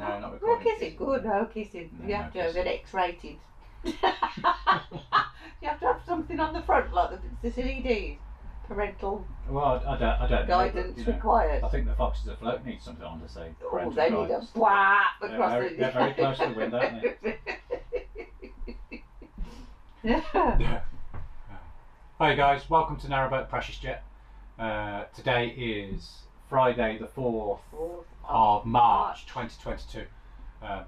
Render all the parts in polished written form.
No, not No recording. kissing, good, no kissing. No, You have no to have it X-rated. You have to have something on the front like the CDs. Parental Well, I don't guidance know, but, required. I think the Foxes Afloat need something on to say. Oh, they need a blap across the... They're very close to the wind, aren't they? Yeah. Hi guys, welcome to Narrowboat Precious Jet. Today is Friday the 4th of March 2022.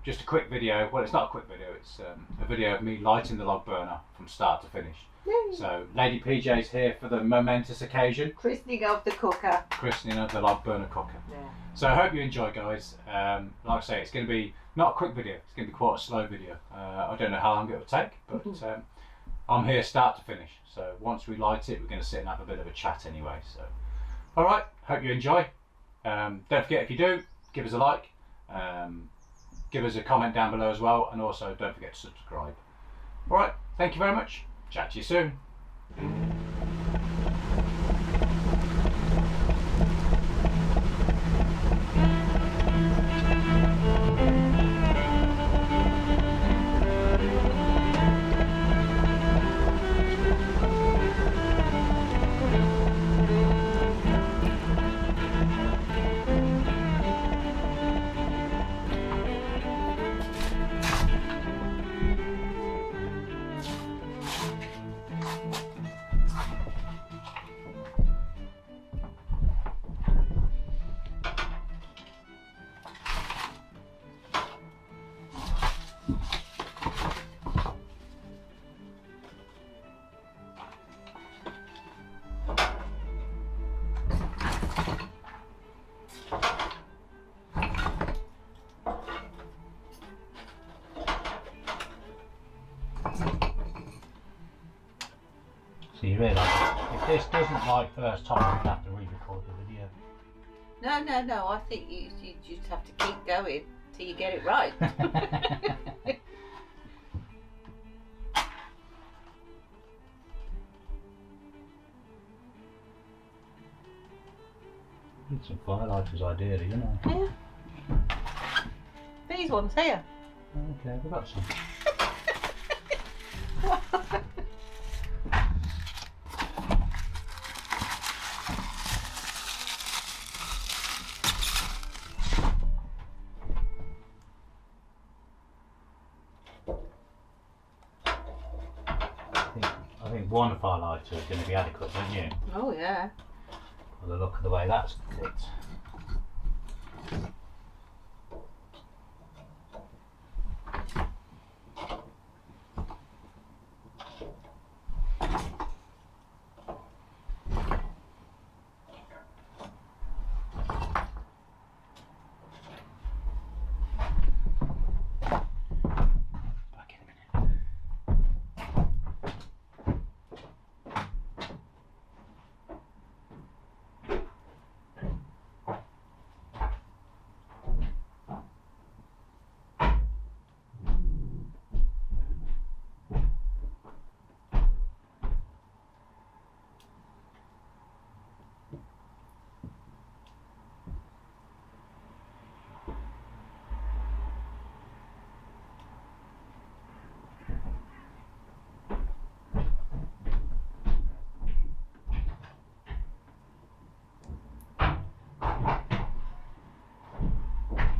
Just a quick video, well it's not a quick video, it's a video of me lighting the log burner from start to finish. Yay. So Lady PJ's here for the momentous occasion. Christening of the cooker. Christening of the log burner cooker. Yeah. So I hope you enjoy, guys. Like I say, it's going to be not a quick video, it's going to be quite a slow video. I don't know how long it will take, but I'm here start to finish. So once we light it, we're going to sit and have a bit of a chat anyway. So, alright, hope you enjoy. Don't forget, if you do, give us a like. Give us a comment down below as well, and also don't forget to subscribe. Alright, thank you very much. Chat to you soon. So you realise, if this doesn't like first time, you have to re-record the video. No, I think you just have to keep going till you get it right. Need some firelighters ideally, you know. Yeah. These ones here. Okay, we've got some. I think one firelighter is going to be adequate, don't you? Oh yeah. By the look of the way that's lit. Back in a minute.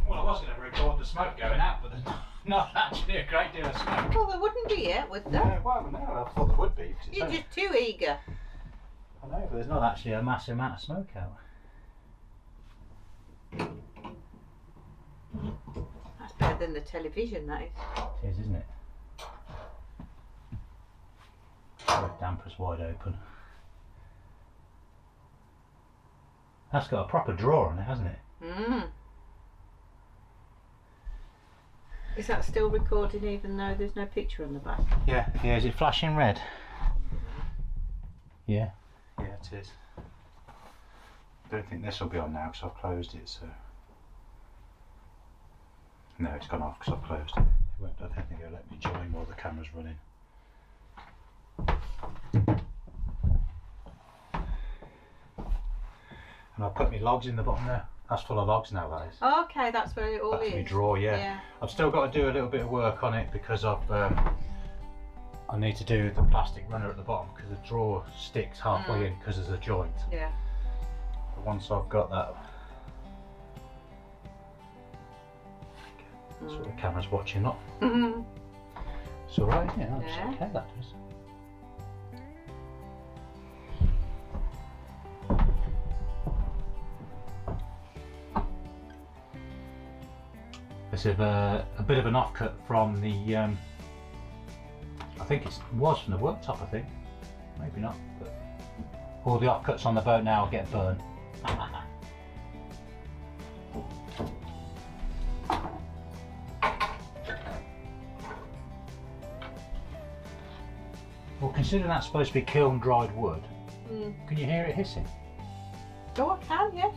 Well, I was going to record the smoke going out, but there's not actually a great deal of smoke. Well, there wouldn't be yet, would there? Yeah, well, no, I thought there would be. 'Cause it's You're only- just too eager. I know, but there's not actually a massive amount of smoke out. That's better than the television, that is. It is, isn't it? The damper's wide open. That's got a proper drawer on it, hasn't it? Mm. Is that still recording even though there's no picture on the back? Yeah. Yeah, is it flashing red? Yeah. Yeah, it is. I don't think this will be on now because I've closed it, so... No, it's gone off because I've closed it. It won't, I don't think it'll let me join while the camera's running. And I'll put my logs in the bottom there. That's full of logs now, that is. Oh, okay, that's where it all That's is. my drawer, yeah. Yeah. I've still got to do a little bit of work on it because I need to do the plastic runner at the bottom because the drawer sticks halfway in because there's a joint. Yeah. But once I've got that, that's what the camera's watching, not. It's alright, yeah, that's Yeah. okay, that does. This is a bit of an offcut from the, I think it was from the worktop, I think. Maybe not, but all the offcuts on the boat now get burned. Well, considering that's supposed to be kiln dried wood, can you hear it hissing? Oh, I can, yes.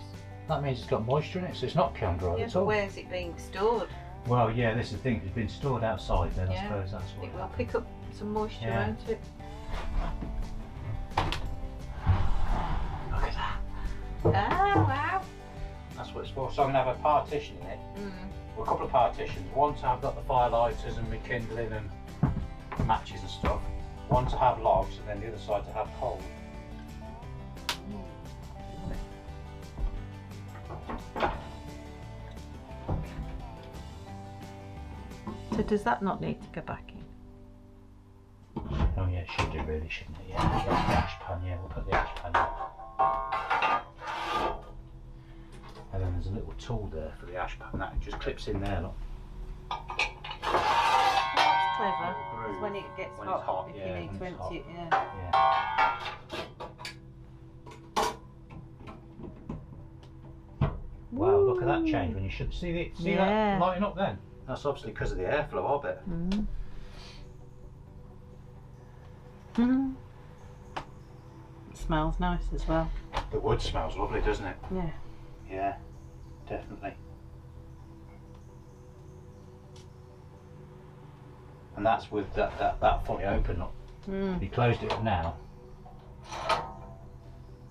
That means it's got moisture in it, so it's not kiln dried Yeah, at but all. where's it being stored? Well, yeah, this is the thing. It's been stored outside. Then I Yeah. suppose that's what. It will pick up some moisture, Yeah. won't it? Look at that. Oh, wow. That's what it's for. So I'm gonna have a partition in it. Well, a couple of partitions. One to have got the fire lighters and my kindling and matches and stuff. One to have logs, and then the other side to have coal. So does that not need to go back in? Oh yeah, it should do really, shouldn't it? Yeah, the ash pan. Yeah, we'll put the ash pan in. And then there's a little tool there for the ash pan. That just clips in there. Look. That's clever. Because when it gets When it's hot, hot, if yeah, you need to when it's empty it, yeah. Yeah. Wow, look at that change when you should see Yeah. that lighting up then. That's obviously because of the airflow, I bet. It smells nice as well. The wood smells lovely, doesn't it? Yeah. Yeah, definitely. And that's with that fully open up. If you closed it up now,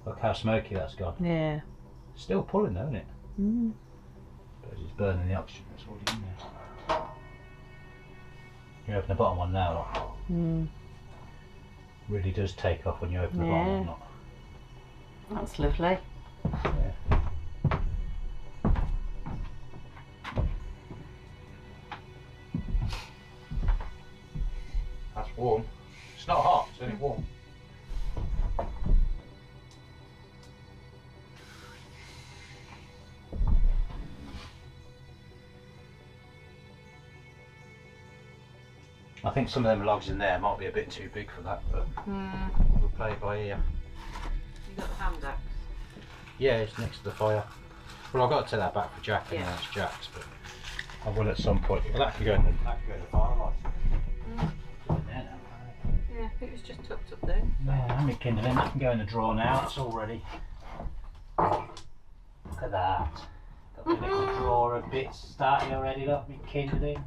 look how smoky that's gone. Yeah. Still pulling though, isn't it? But it's burning the oxygen that's already in there. You open the bottom one now, look. Really does take off when you open the bottom one. Look. That's lovely. Yeah. That's warm. It's not hot, it's only warm. I think some of them logs in there might be a bit too big for that, but we'll play it by ear. You got the hand axe? Yeah, it's next to the fire. Well, I've got to take that back for Jack, and it's Jack's, but I will at some point. Well, that can go in the firelight. Yeah, it was just tucked up there. Yeah, I'm kindling. That can go in the drawer now. It's all ready. Look at that. Got my little drawer of bits starting already. Look, me kindling.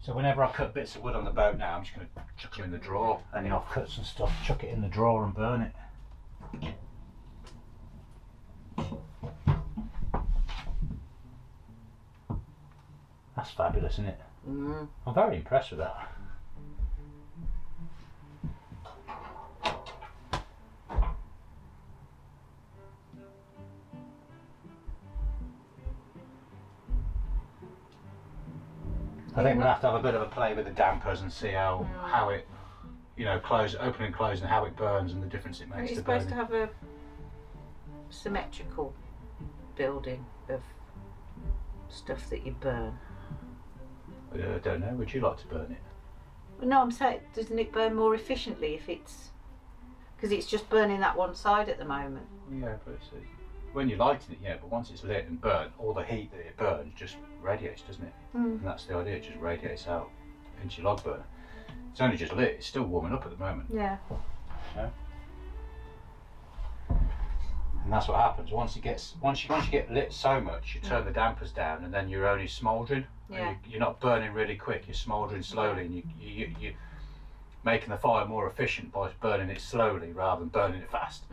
So whenever I cut bits of wood on the boat now, I'm just going to chuck them in the drawer. Any offcuts and stuff, chuck it in the drawer and burn it. That's fabulous, isn't it? I'm very impressed with that. I think we'll have to have a bit of a play with the dampers and see how it, you know, open and close, and how it burns and the difference it makes You're to supposed to burning. have a symmetrical building of stuff that you burn. I don't know. Would you like to burn it? Well, no, I'm saying, doesn't it burn more efficiently if it's... Because it's just burning that one side at the moment. Yeah, but when you're lighting it, yeah, but once it's lit and burnt, all the heat that it burns just radiates, doesn't it? And that's the idea, it just radiates out into your log burner. It's only just lit, it's still warming up at the moment. Yeah. And that's what happens. Once you get lit so much, you turn the dampers down, and then you're only smouldering. Yeah. You're not burning really quick, you're smouldering slowly, and you're making the fire more efficient by burning it slowly rather than burning it fast.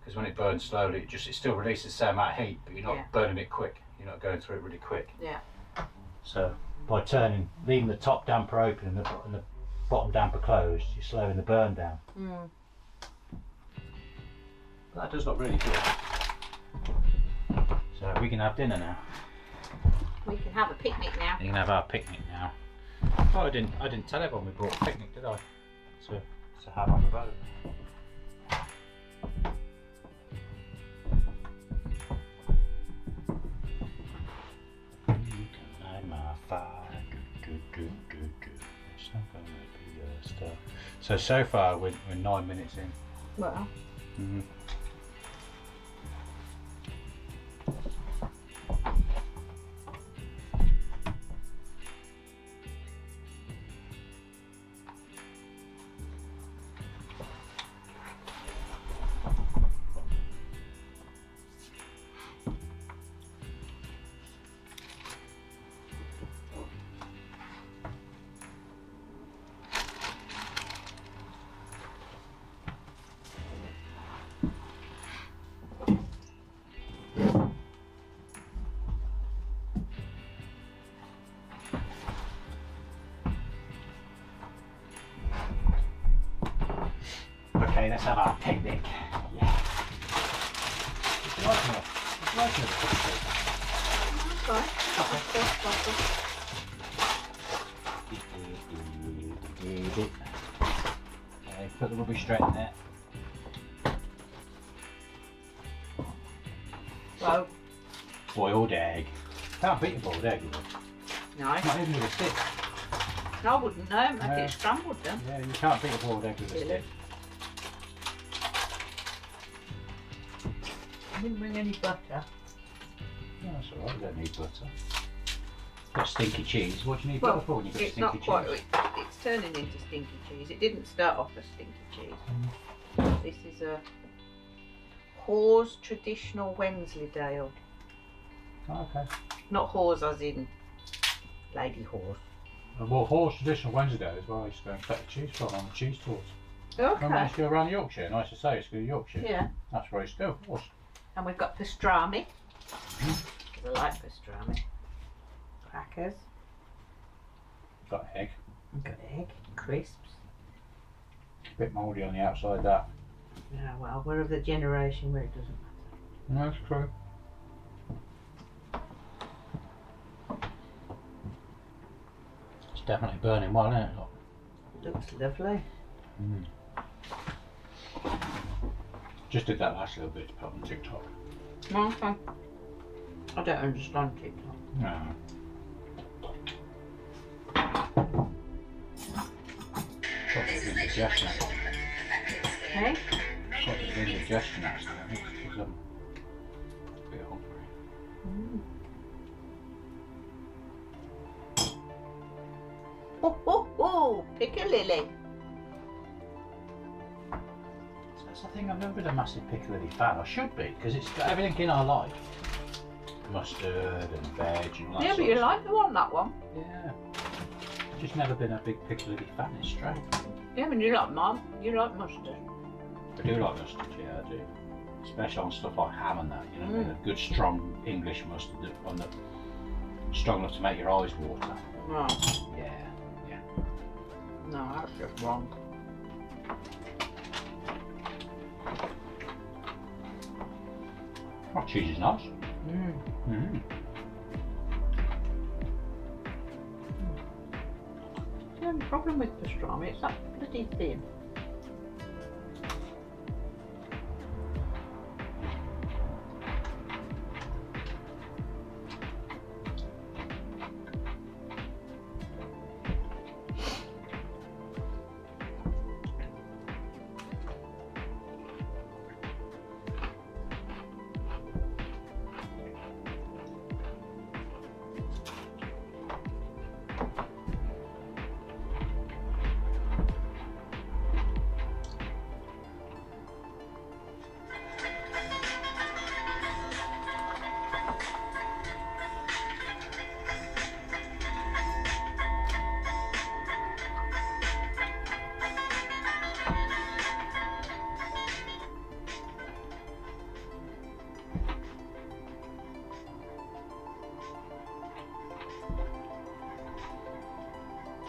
because when it burns slowly, it still releases the same amount of heat, but you're not Yeah. burning it quick. You're not going through it really quick. Yeah. So by leaving the top damper open and the bottom damper closed, you're slowing the burn down. Mm. But that does look really good. So we can have dinner now. We can have a picnic now. You can have our picnic now. Oh, I didn't tell everyone we brought a picnic, did I? To have on the boat. You can light my fire. It's not gonna be a star. So far we're 9 minutes in. Well. Mm-hmm. Okay, let's have our picnic. Yeah. Would you like another picnic? That's fine. Okay, put the rubbish straight in there. Well, Boiled egg. Can't beat a boiled egg, is it? no. Not even with a stick. I wouldn't know. Make No. it scrambled then. Yeah, you can't beat a boiled egg with a Really? stick. I didn't bring any butter. No, that's alright, you don't need butter. Got stinky cheese. What do you need Well, butter for when you've got It's stinky not quite. cheese? It's turning into stinky cheese. It didn't start off as stinky cheese. This is a Hawes traditional Wensleydale. Oh, okay. Not Hawes as in Lady Hawes. Well, Hawes traditional Wednesday is where I used to go and collect the cheese from on the cheese tours. Remember I Okay. used to go around Yorkshire, and I used to say I used to go to Yorkshire. Yeah. That's where I used to go, Hawes. And we've got pastrami. I like pastrami. Crackers. Got egg. We've got egg. Crisps. A bit mouldy on the outside, that. Yeah, well, we're of the generation where it doesn't matter. No, that's true. It's definitely burning well, isn't it? Look. Looks lovely. Just did that last little bit to put on TikTok. Okay. I don't understand TikTok. No. Got the indigestion. Hey? Got the indigestion actually, I think, because I'm a bit hungry. Oh, oh, oh! Piccalilli. So that's the thing, I've never been a massive Piccadilly fan. I should be, because it's got everything in our life. Mustard and veg and all that Yeah, but sort you of like the one, that one. stuff. Yeah. I've just never been a big Piccadilly fan, it's strange. Yeah, but you like mum. You like mustard. I do like mustard, yeah, I do. Especially on stuff like ham and that, you know, Mm. a good strong English mustard, one that strong enough to make your eyes water. Right. Yeah. No, that's just wrong. Oh, cheese is nice. Mm. Mm. The only problem with pastrami is that bloody thin.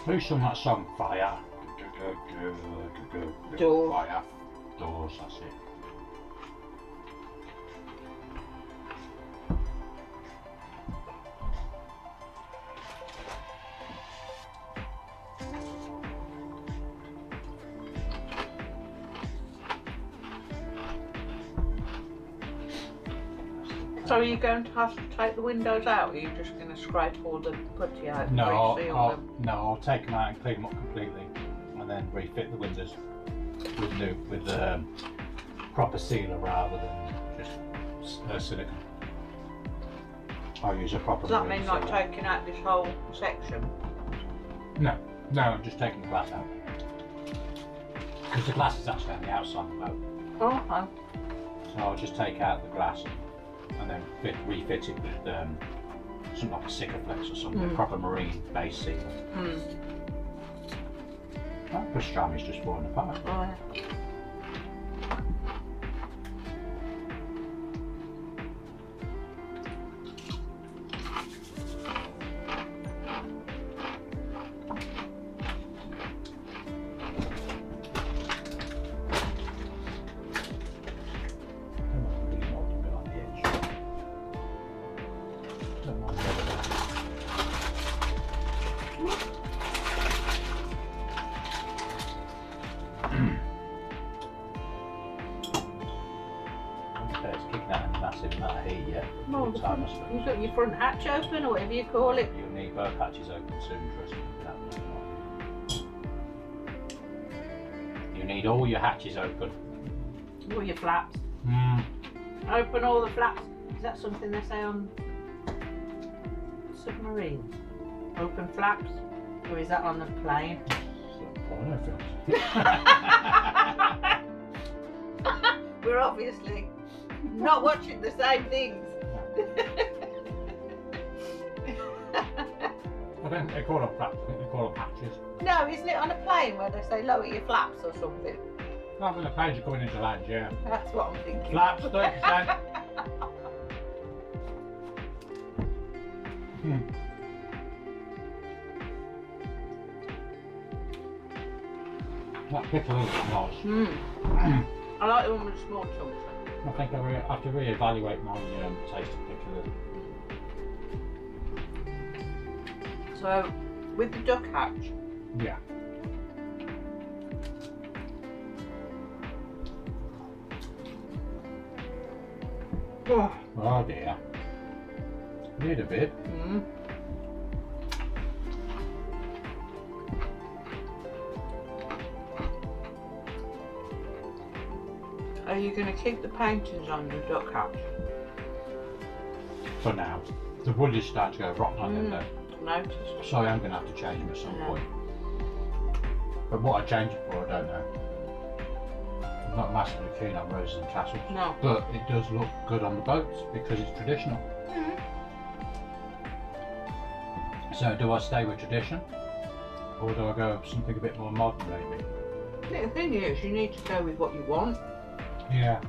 Who's sung that song? Fire. Door. Fire. Doors, that's it. So are you going to have to take the windows out, or are you just going to scrape all the putty out and No, reseal them? I'll take them out and clean them up completely, and then refit the windows with proper sealer rather than just silicone. I'll use a proper. Does that marine mean like sealer. taking out this whole section? No, I'm just taking the glass out because the glass is actually on the outside of the boat. Oh, okay. So I'll just take out the glass and then refit it with something like a Sikaflex or something, a proper marine base sealer. That pastrami's just falling apart. Right. It's kicking out a massive amount of heat, yeah. Well, Good time, I suppose. you've got your front hatch open, or whatever you call it. You'll need both hatches open soon, trust me. You need all your hatches open. All your flaps. Open all the flaps. Is that something they say on submarines? Open flaps? Or is that on the plane? Porno films. We're obviously not watching the same things. I don't think they call them flaps, I think they call them hatches. No, isn't it on a plane where they say lower your flaps or something? Not when the planes are coming into land, yeah. That's what I'm thinking. Flaps, 30%. That pickle is nice. I like the one with the small chunks. I think I have to re-evaluate my taste of pickle. So, with the duck hatch, Yeah. Oh dear. Need a bit. Are you going to keep the paintings on the duck hatch? For now. The wood is starting to go rotten on them though. Noticed. So I am going to have to change them at some point. But what I change it for, I don't know. I'm not massively keen on roses and tassels. No. But it does look good on the boats because it's traditional. So do I stay with tradition? Or do I go with something a bit more modern maybe? The thing is, you need to go with what you want Yeah.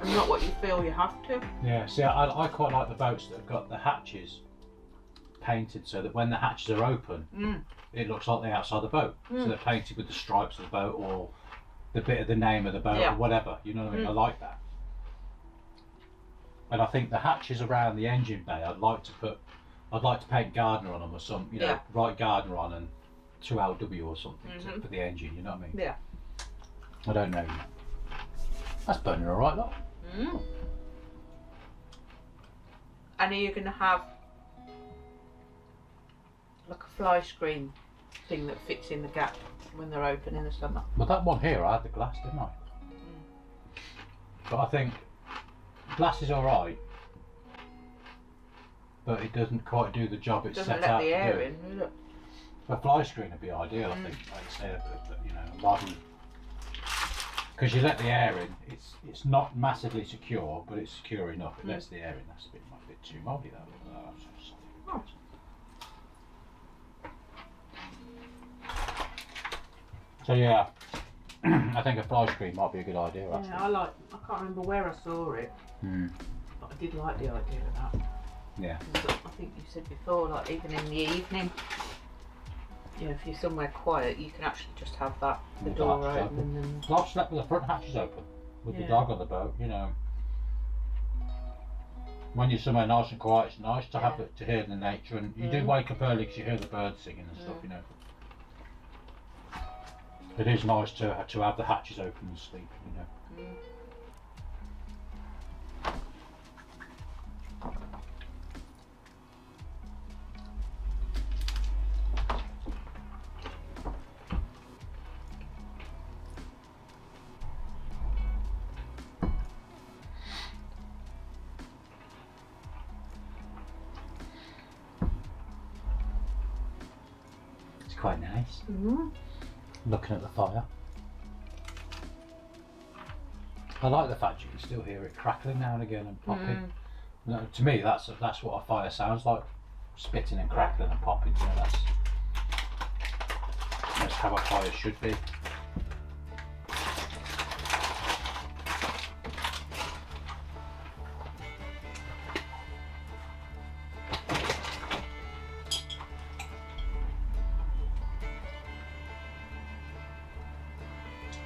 and not what you feel you have to. Yeah, see, I quite like the boats that have got the hatches painted so that when the hatches are open, it looks like the outside of the boat. So they're painted with the stripes of the boat or the bit of the name of the boat or whatever. You know what I mean? I like that. And I think the hatches around the engine bay, I'd like to paint Gardner on them or some, write Gardner on and 2LW or something for the engine. You know what I mean? Yeah. I don't know. That's burning all right, though. And are you going to have like a fly screen thing that fits in the gap when they're open in the summer? Well, that one here, I had the glass, didn't I? But I think glass is all right, but it doesn't quite do the job it's Doesn't set let out the to air do. in, does it? A fly screen would be ideal, I think. Like you say, modern. Because you let the air in, it's not massively secure, but it's secure enough. It lets the air in. That's might be a bit too moldy, that. So yeah, I think a fly screen might be a good idea. Actually. Yeah, I can't remember where I saw it, but I did like the idea of that. Yeah. I think you said before, like even in the evening, Yeah, if you're somewhere quiet, you can actually just have the The door hatches open and then. Well, I've slept with the front hatches open, with the Yeah. dog on the boat, you know. When you're somewhere nice and quiet, it's nice to have it, to hear the nature, and you do wake up early because you hear the birds singing and stuff, you know. It is nice to have the hatches open and sleep, you know. It's quite nice. Looking at the fire. I like the fact you can still hear it crackling now and again and popping. No, to me, that's what a fire sounds like. Spitting and crackling and popping. You know, that's how a fire should be.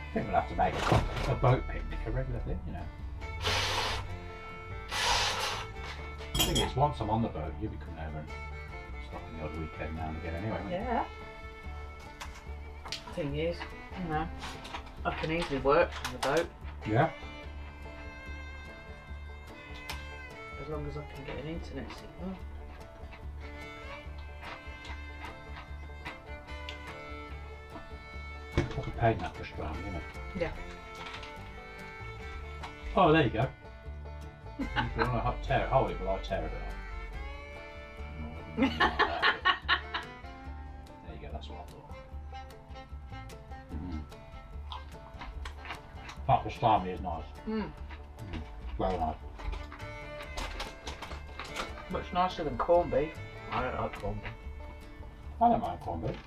I think we'll have to make a boat picnic a regular thing, you know. The thing is, once I'm on the boat, you'll be coming over and stopping the odd weekend now and again anyway, won't you? Yeah. Thing is, you know, I can easily work from the boat Yeah. as long as I can get an internet signal. I'll be paying that push around, you know. Yeah. Oh, there you go. You can tear it. Hold it while I tear it off. There you go, that's what I thought. That pastrami is nice. Very nice. Much nicer than corned beef. I don't like corned beef. I don't mind corned beef.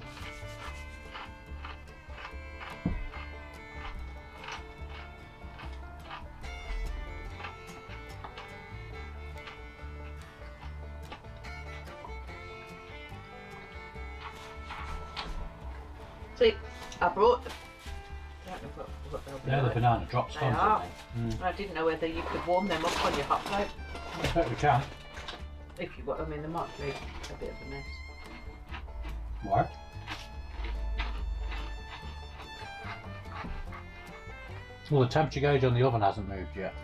See, I brought them. I don't know what they'll be They're the like. banana drop They scones, are. aren't they? I didn't know whether you could warm them up on your hot plate. I bet we can. If you want, I mean, they might be a bit of a mess. Why? Well, the temperature gauge on the oven hasn't moved yet.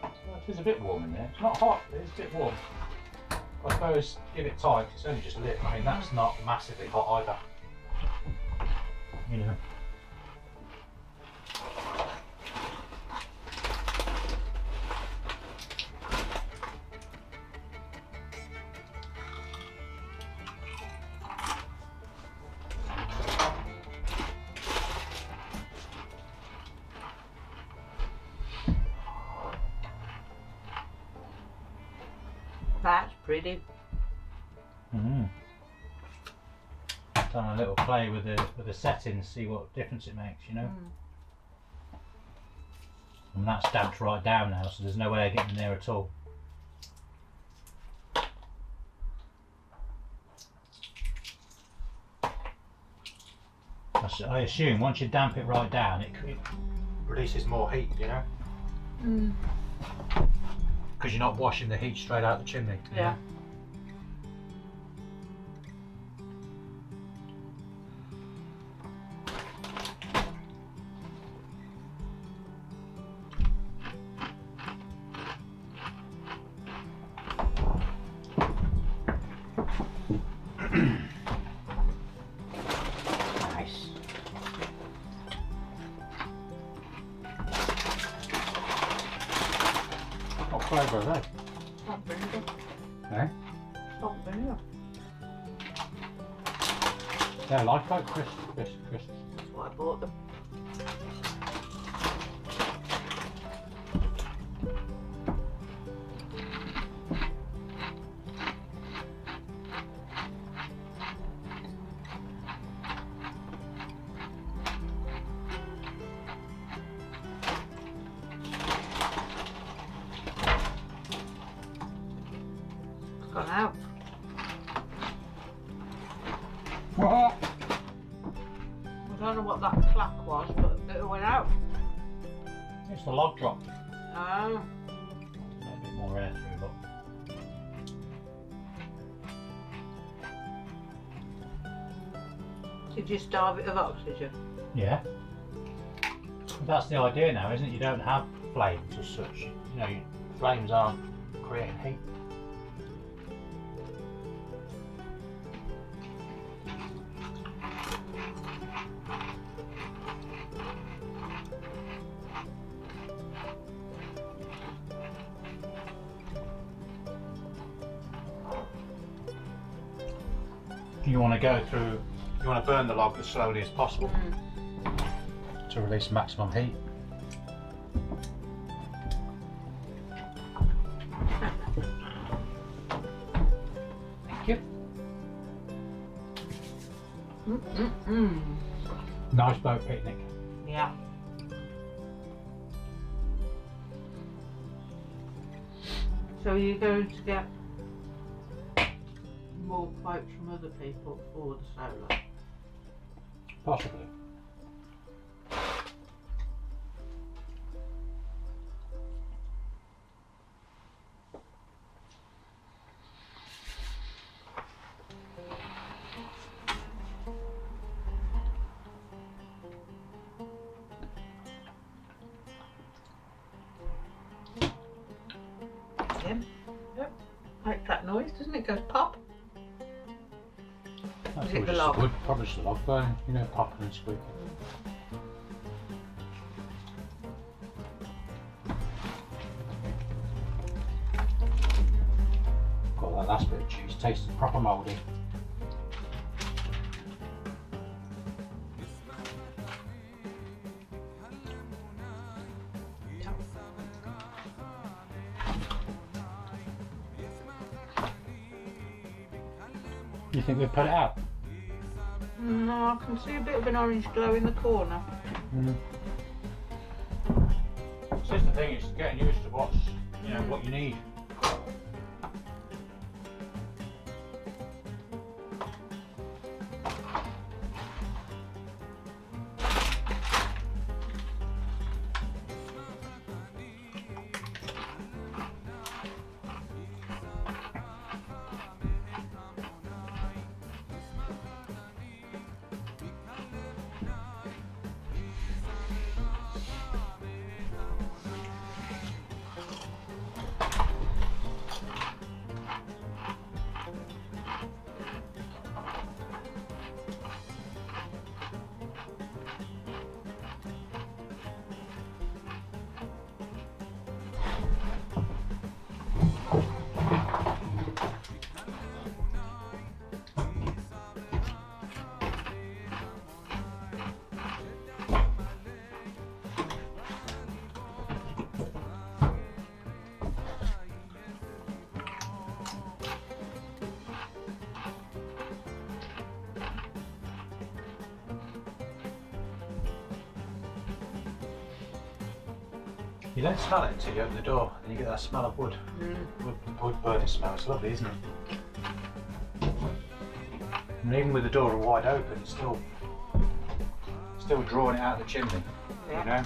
Well, it is a bit warm in there. It's not hot, but it's a bit warm. I suppose give it time, 'cause it's only just lit. I mean, that's not massively hot either. You know. That's pretty. Done a little play with the settings, see what difference it makes, you know. And that's damped right down now, so there's no way of getting there at all. I assume once you damp it right down, it releases more heat, you know. Because you're not washing the heat straight out the chimney. you Yeah. know? Nice. What flavour are they? Hot vinegar. Eh? Hot vinegar. They're like crisps. That's why I bought them. don't know what that clack was, but it went out. It's the log drop. Oh. A bit more air through, look. Did you starve it of oxygen? Yeah. That's the idea now, isn't it? You don't have flames as such. You know, flames aren't creating heat. You want to go through, you want to burn the log as slowly as possible to release maximum heat. Thank you. Nice boat picnic. Yeah. So you're going to get more quotes from other people for the solar? Possibly. Yep. Like that noise, doesn't it? Goes pop. That's Is it the log? Probably just the log burning, you know, popping and squeaking. Got that last bit of cheese, tasted proper mouldy. You think we've put it out? No, I can see a bit of an orange glow in the corner. It's just the thing, it's getting used to what's, you know, what you need. You don't smell it until you open the door and you get that smell of wood. Wood burning smell. It's lovely, isn't it? And even with the door wide open, it's still drawing it out of the chimney. Yeah. You know.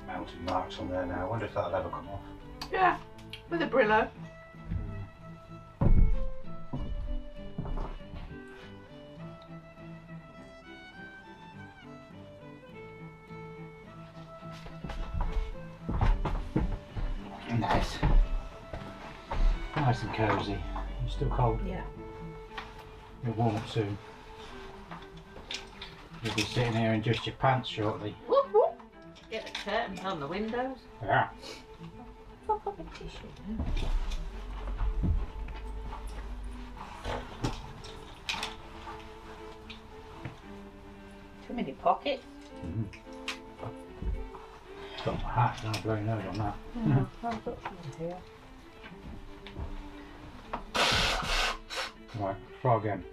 melted marks on there now. I wonder if that'll ever come off. Yeah, with a Brillo. Nice. Nice and cosy. You still cold? Yeah. You'll warm up soon. You'll be sitting here in just your pants shortly. Whoop, whoop. Get the curtains on the windows. Yeah. I've got my tissue now. Too many pockets. Got my hat, and I'll blow your nose on that. I've got some here. Right, try again.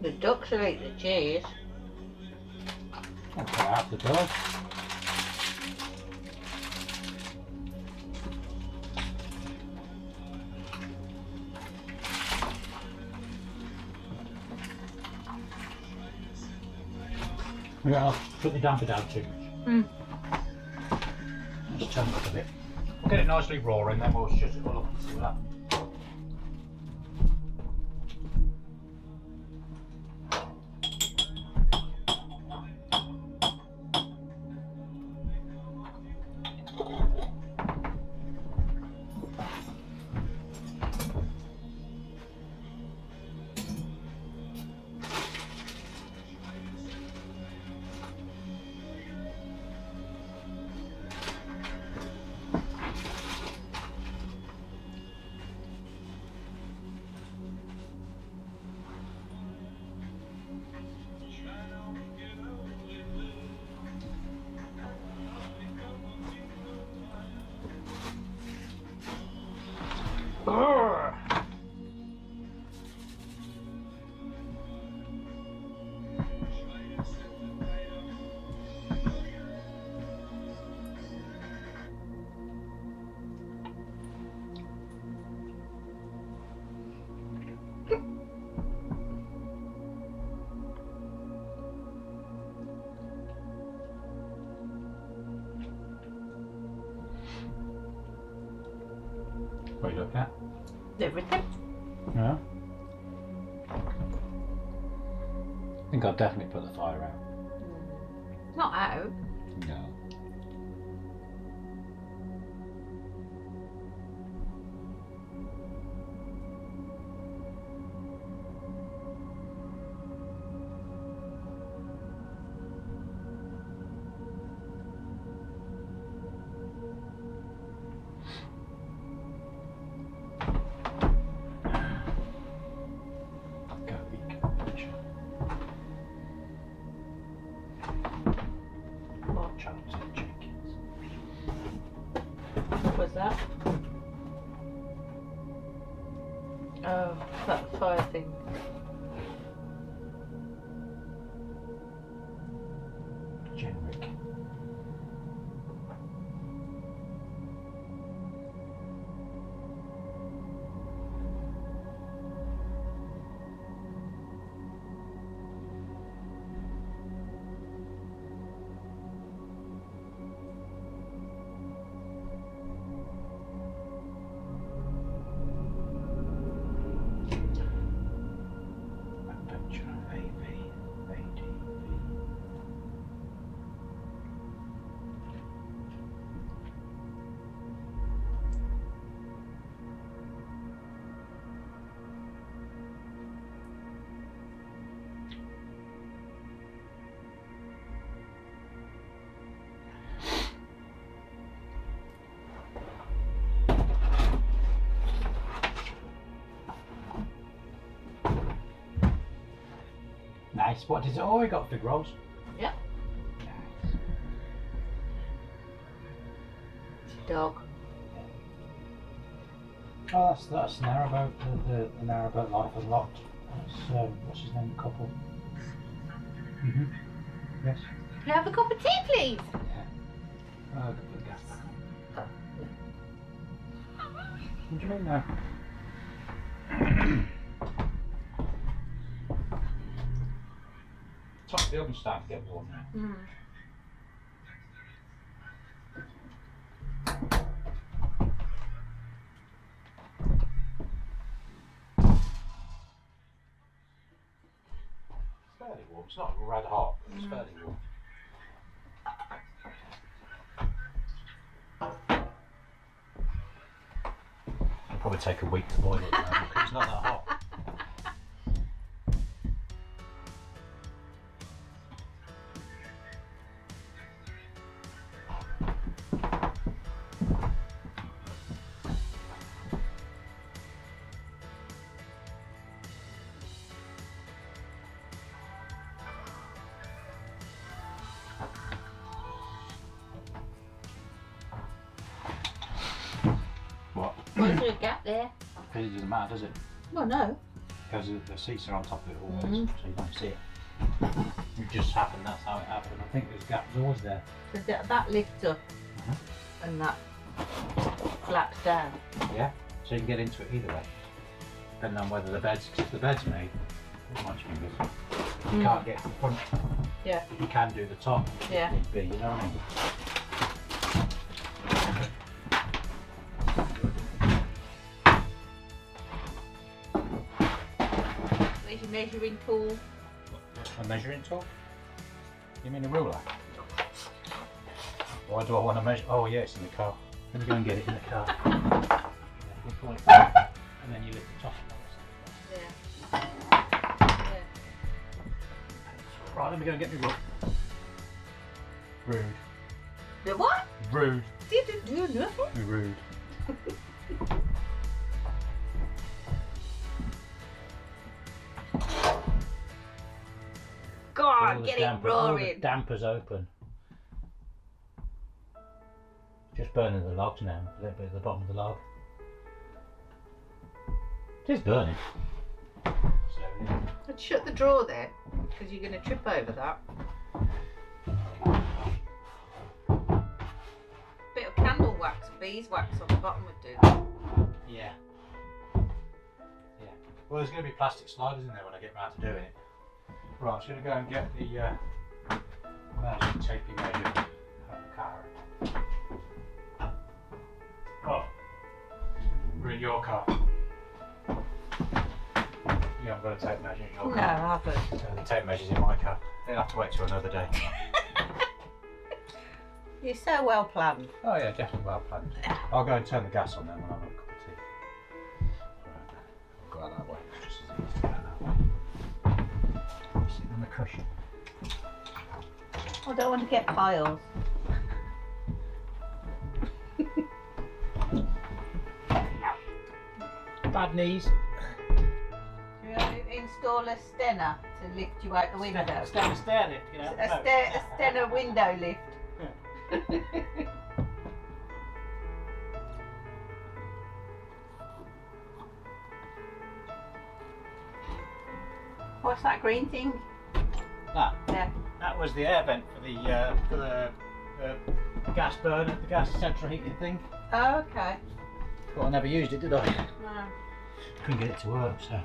The ducks will eat the cheese. I'll put out the door. Yeah, I'll put the damper down too much. Just turn it up a bit. We'll get it nicely roaring, then we'll shut it all up and see what happens. What are you looking at? Everything. Yeah. I think I'll definitely put the fire out. Not out. No. What was that? Oh, that fire thing. Generic. Yes. What did it? Oh, we got fig rolls. Yep. It's a dog. Oh, that's Narrowboat. The Narrowboat Life Unlocked. That's what's his name? Couple. Yes. Can I have a cup of tea, please? Yeah. Oh, good for the gas back on. What do you mean now? Top of the oven's starting to get warm now. Mm. It's fairly warm. It's not red hot, but it's fairly warm. It'll probably take a week to boil it now because it's not that hot. What? Why is there a gap there? Because it doesn't matter, does it? Well, no. Because the seats are on top of it always, Mhm. so you don't see it. It just happened, that's how it happened. I think there's gaps always there. So that lifts up and that flaps down. Yeah, so you can get into it either way. Depending on whether the bed's, because if the bed's made, watch me good. You can't get to the front. Yeah. You can do the top. Yeah. If need be, you know what I mean? Where's your measuring tool? A measuring tool? You mean a ruler? Why do I want to measure? Oh yeah, it's in the car. Let me go and get it in the car. Yeah, good point. And then you lift the top. Yeah. Yeah. Right, let me go and get my rule. Rude. The what? Rude. Didn't do nothing. Rude. Go on, get it roaring. Dampers open. Just burning the logs now, a little bit at the bottom of the log. It is burning. Slowly. Let's shut the drawer there, because you're going to trip over that. Bit of candle wax, beeswax on the bottom would do that. Yeah. Yeah. Well, there's going to be plastic sliders in there when I get round to doing it. Right, I'm just going to go and get the measuring tapey measure out of the car. Oh, we're in your car. You haven't got a tape measure in your No, I car. haven't. The tape measures in my car. They'll have to wait till another day. You're so well planned. Oh yeah, definitely well planned. I'll go and turn the gas on then when I have a cup of tea. Right. I'll go out that way. It's just as easy to go that way. Sitting on the cushion. I don't want to get piles. Bad knees. You want to install a Stena to lift you out the window? Stand lift, you know. A Stena window lift. What's that green thing? That. Yeah. That was the air vent for the gas burner, the gas central heating thing. Oh, okay. But I never used it, did I? No. Couldn't get it to work, so.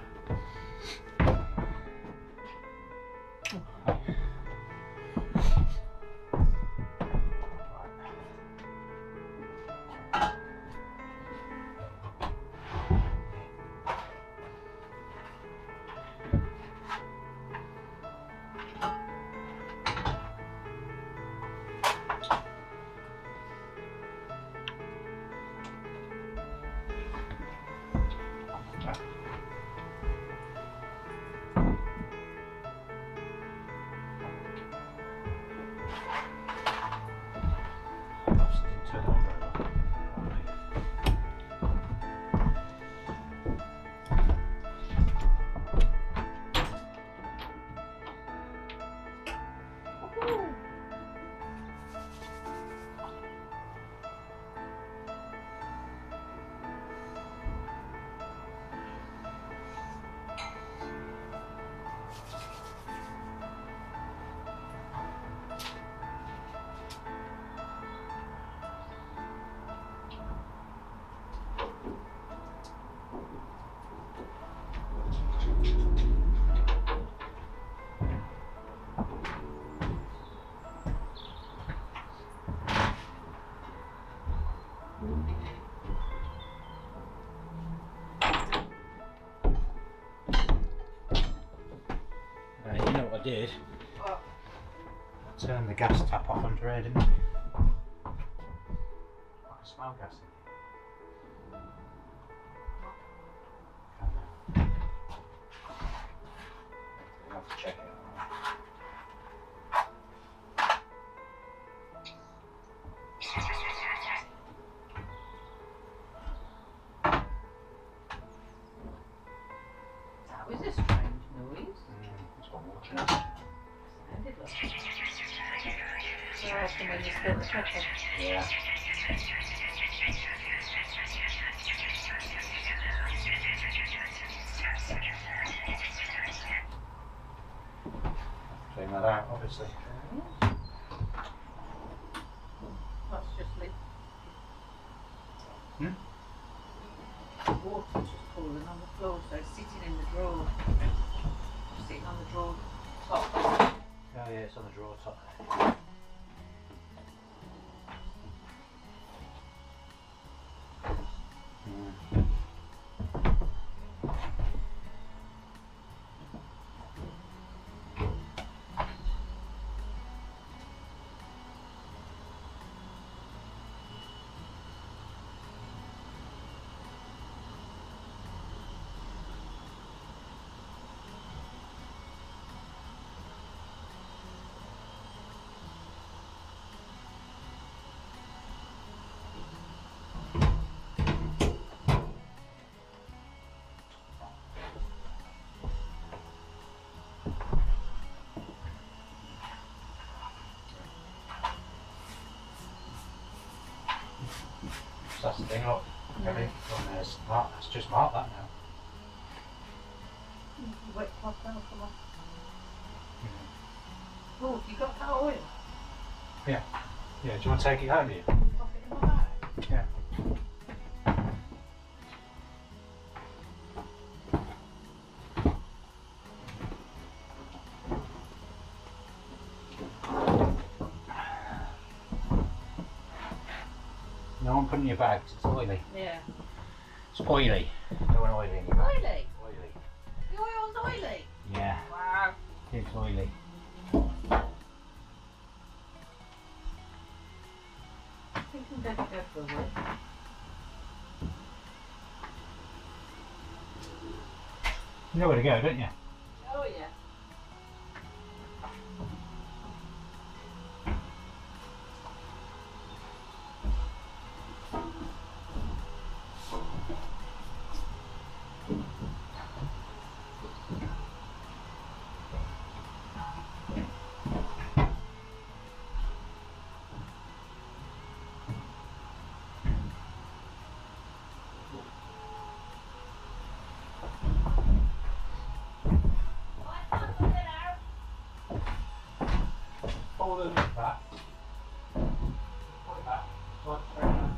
did. What? Turn the gas tap off under here, didn't we? I can smell gas in here. I'll have to check it out. That was a strange noise. It's got water in it. Sounded like so I reckon when you spilt the pepper. Yeah. Clean that out, obviously. That's just lit. Hmm? Water's just pooling on the floor, so it's sitting in the drawer. Sitting on the drawer top. Oh yeah, it's on the drawer top. That's the thing, look. Ready? There's mark. That's just marked that now. Wet cloth now, come on. Oh, you got that oil? Yeah, do you want to take it home, do you? Pop it in my bag. Yeah. No one put it in your bags, it's oily. Yeah. It's oily. Don't want oily in your bag. Oily? Oily. The oil's oily? Yeah, Wow. it's oily. I think I'm going to go for a walk. You know where to go, don't you? Oh yeah. Pull the lid back. Pull it back. Slide it straight back.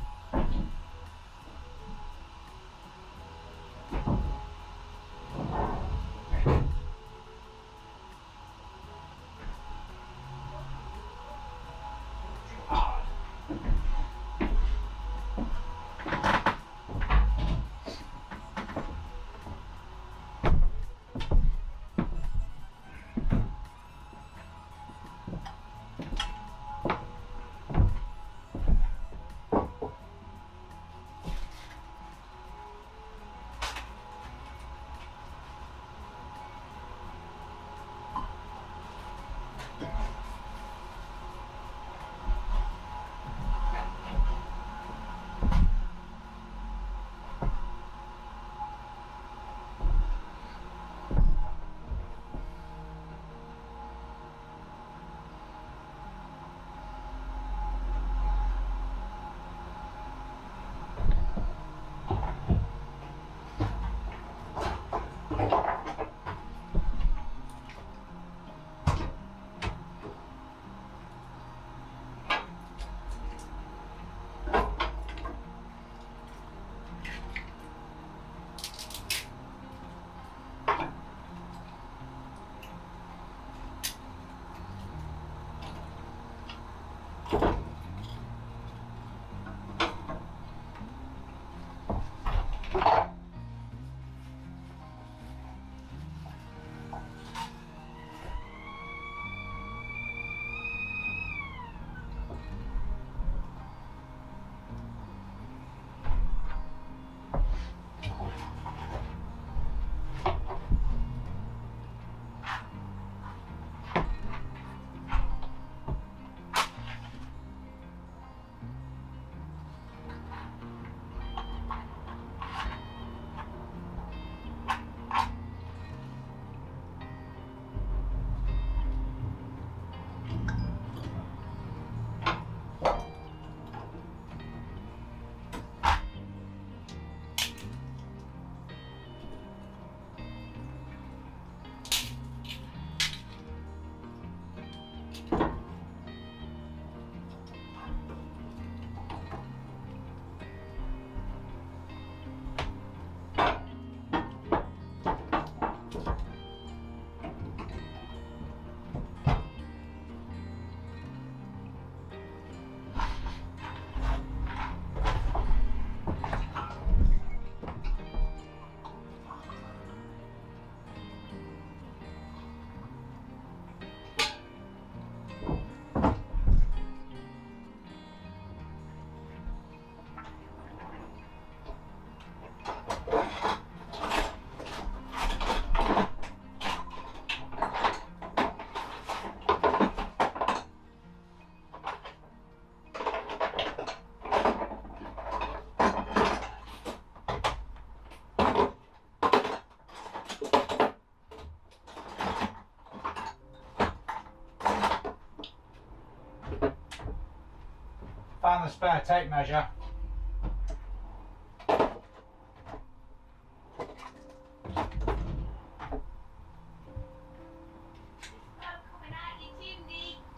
the spare tape measure.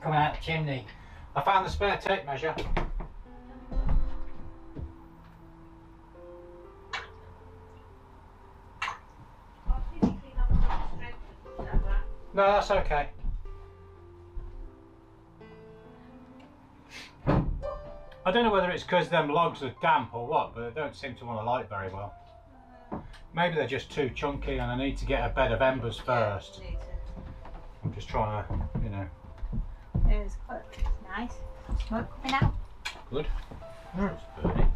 Coming out the chimney. I found the spare tape measure. No, that's okay. I don't know whether it's because them logs are damp or what, but they don't seem to want to light very well. Maybe they're just too chunky and I need to get a bed of embers first. Yeah, I'm just trying to, you know. it's quite nice. Smoke coming out. Good. It's burning.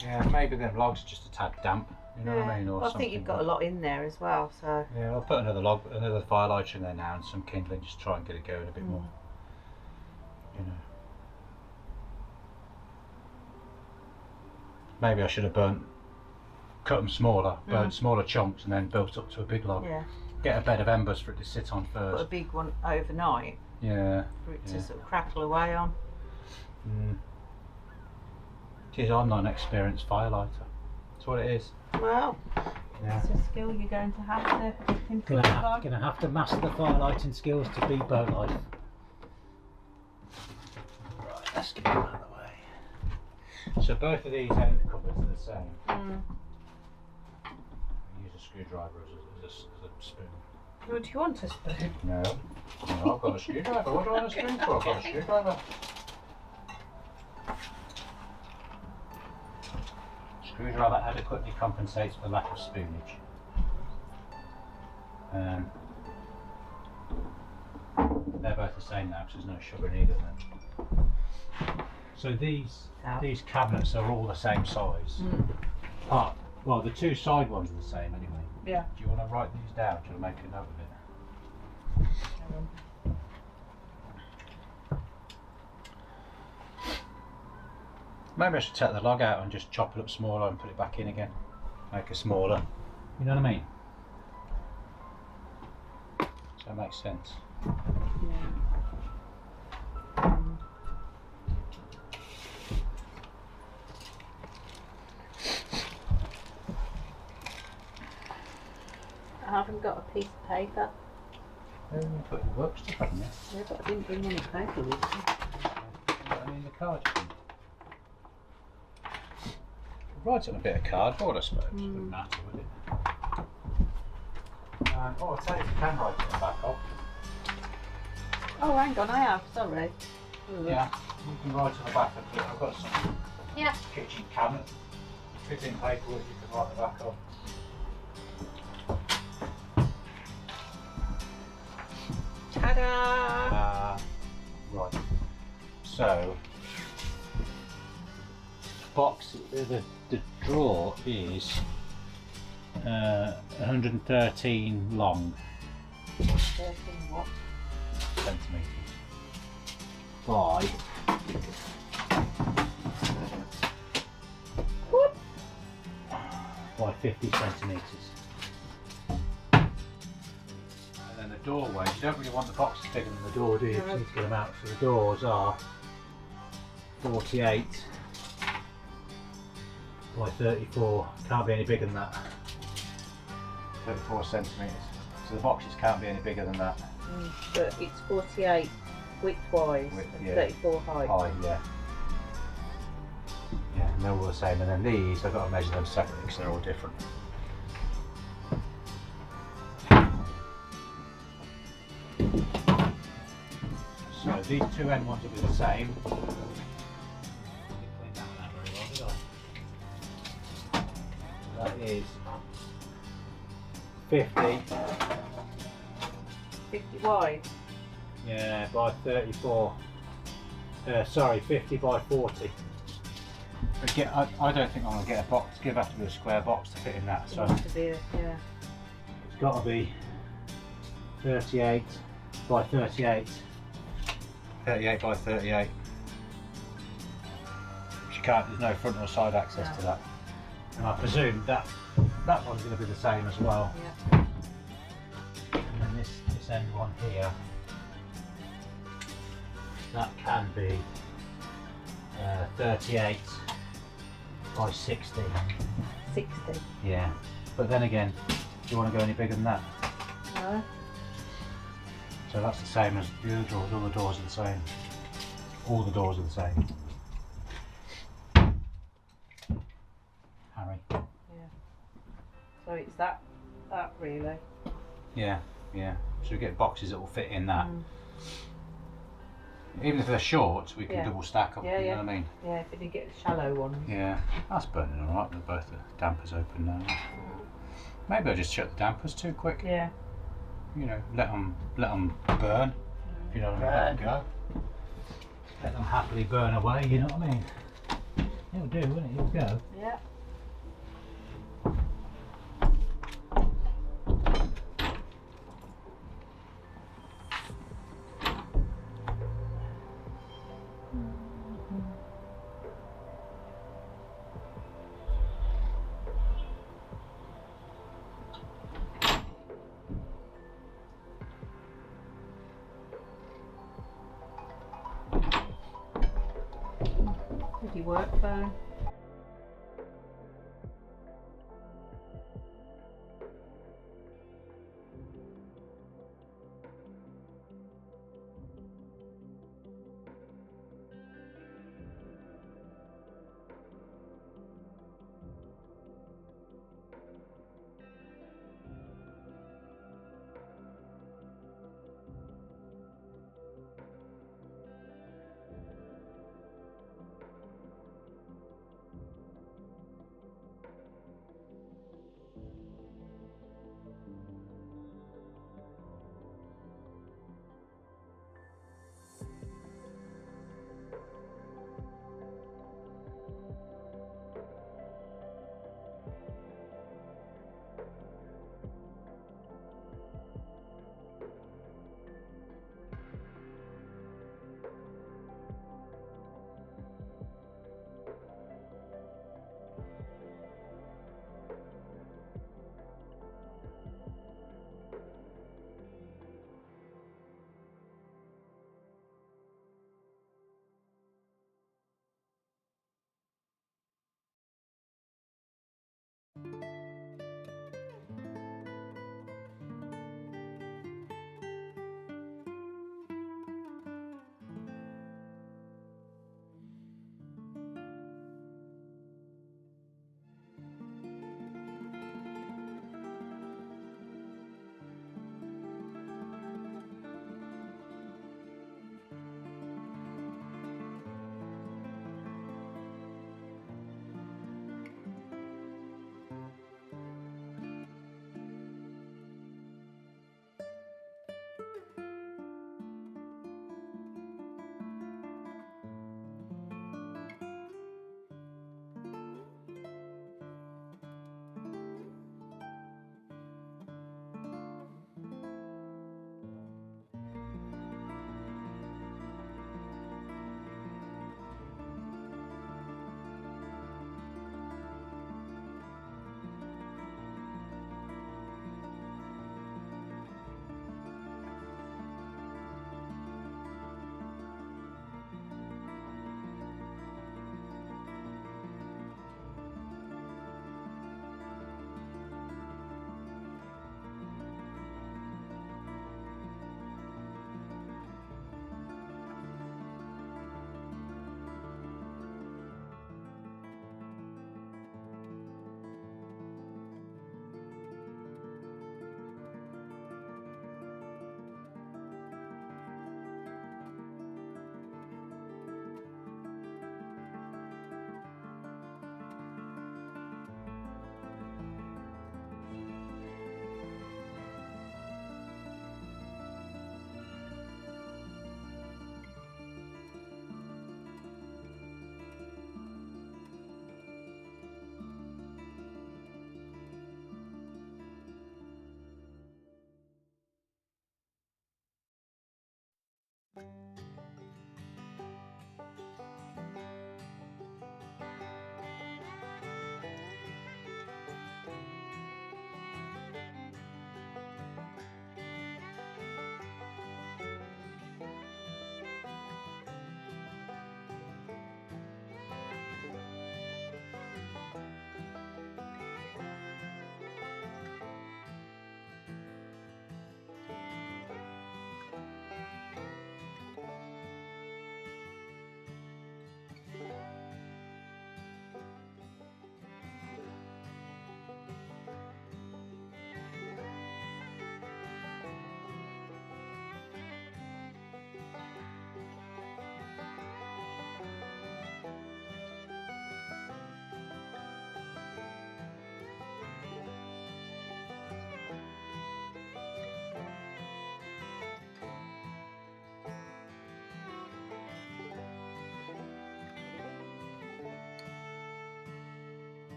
Yeah, maybe them logs are just a tad damp. You know what I mean? Or Well, I think you've got a lot in there as well, so. Yeah, I'll put another firelighter in there now and some kindling, just try and get it going a bit more. You know. Maybe I should have cut them smaller, burnt smaller chunks and then built up to a big log. Yeah. Get a bed of embers for it to sit on Put a first. big one overnight Yeah. for it to sort of crackle away on. Geez, I'm not an experienced firelighter. That's what it is. Well, Yeah. it's a skill you're going to have to improve on. Gonna have to master the firelighting skills to beat boat life. Right, let's get them out of the way. So both of these end cupboards are the same. I use a screwdriver as a spoon. What do you want a spoon? No, I've got a screwdriver. What do I want a spoon for? I've got a screwdriver. Screwdriver adequately compensates for lack of spoonage. They're both the same now because there's no sugar in either of them. So these cabinets are all the same size. Well, the two side ones are the same anyway. Yeah. Do you want to write these down? Do you want to make a note of it? Maybe I should take the log out and just chop it up smaller and put it back in again. Make it smaller. You know what I mean? Does that make sense? I haven't got a piece of paper. You put your work stuff in there. Yeah, but I didn't bring any paper with me. I mean, the card. Write on a bit of cardboard, I suppose. Doesn't matter, would it? I'll tell you if you can write it on the back of. Oh, hang on, I have, sorry. Yeah, you can write on the back of it. I've got some kitchen cabinet fitting paper that you can write on the back of. Ta-da! Right. So, box, the drawer is 113 long 13 what? centimetres by Whoop. by 50 centimetres. And then the doorways, you don't really want the boxes bigger than the door, do you? You need to get them out. So the doors are 48 by 34, can't be any bigger than that. 34 centimetres. So the boxes can't be any bigger than that. But it's 48 width-wise and 34 height. High, yeah. Yeah, and they're all the same. And then these, I've got to measure them separately because they're all different. So these two end ones will be the same. That is 50. 50 wide. Yeah, by 34. Sorry, 50 by 40. But I don't think I'm going to get a box. It's going to have to be a square box to fit in that. So To be it's got to be 38 by 38. 38 by 38. Which you can't, there's no front or side access to that. And I presume that one's going to be the same as well. Yeah. And then this end one here, that can be 38 by 60. 60. Yeah, but then again, do you want to go any bigger than that? No. So that's the same as the other doors. All the doors are the same. All the doors are the same. Harry. Yeah. So it's that really. Yeah, yeah. So we get boxes that will fit in that. Mm. Even if they're short, we can Yeah. double stack them. Yeah, you yeah. know what I mean? Yeah, if you get the shallow ones. Yeah, that's burning all right. With both the dampers open now. Maybe I just shut the dampers too quick. Yeah. You know, let them burn. If you know what I mean. Let them go. Let them happily burn away. You know what I mean? It'll do, won't it? It'll go. Yeah. Did you work phone?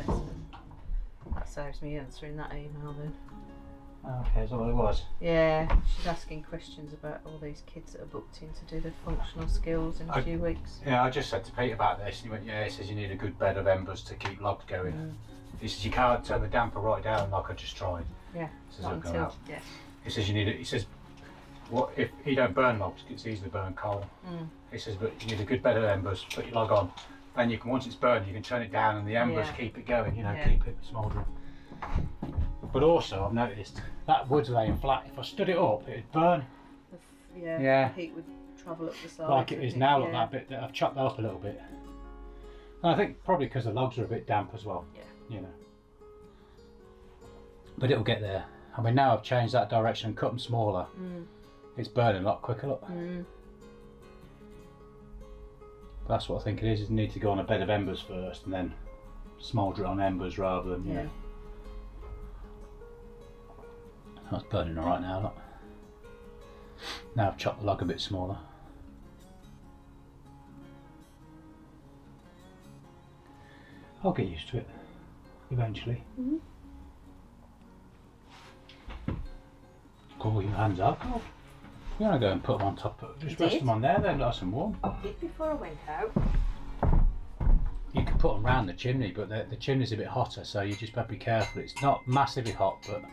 bless her. That saves me answering that email then. Okay, is that what it was? Yeah, she's asking questions about all these kids that are booked in to do their functional skills in a few weeks. Yeah, I just said to Pete about this, and he went, yeah, he says you need a good bed of embers to keep logs going. He says you can't turn the damper right down like I just tried. Yeah, He says, not it'll go until, out. yeah. He says you need it. He says, what if you don't burn logs? It's easy to burn coal. He says, but you need a good bed of embers. Put your log on, then you can. Once it's burned, you can turn it down, and the embers keep it going. You know, keep it smouldering. But also, I've noticed that wood's laying flat. If I stood it up, it'd burn. Yeah. The heat would travel up the side. Like it is now. Look, that bit that I've chopped that up a little bit. And I think probably because the logs are a bit damp as well. Yeah. You know. But it'll get there. I mean, now I've changed that direction and cut them smaller. It's burning a lot quicker. Look. But that's what I think it is. You need to go on a bed of embers first, and then smoulder it on embers rather than. You know. That's burning alright now, look. Now I've chopped the log a bit smaller. I'll get used to it eventually. Cool your hands out. Oh, you're gonna go and put them on top. Just rest them on there, then nice and warm. I did before I went out. You can put them round the chimney, but the chimney's a bit hotter, so you just better be careful. It's not massively hot, but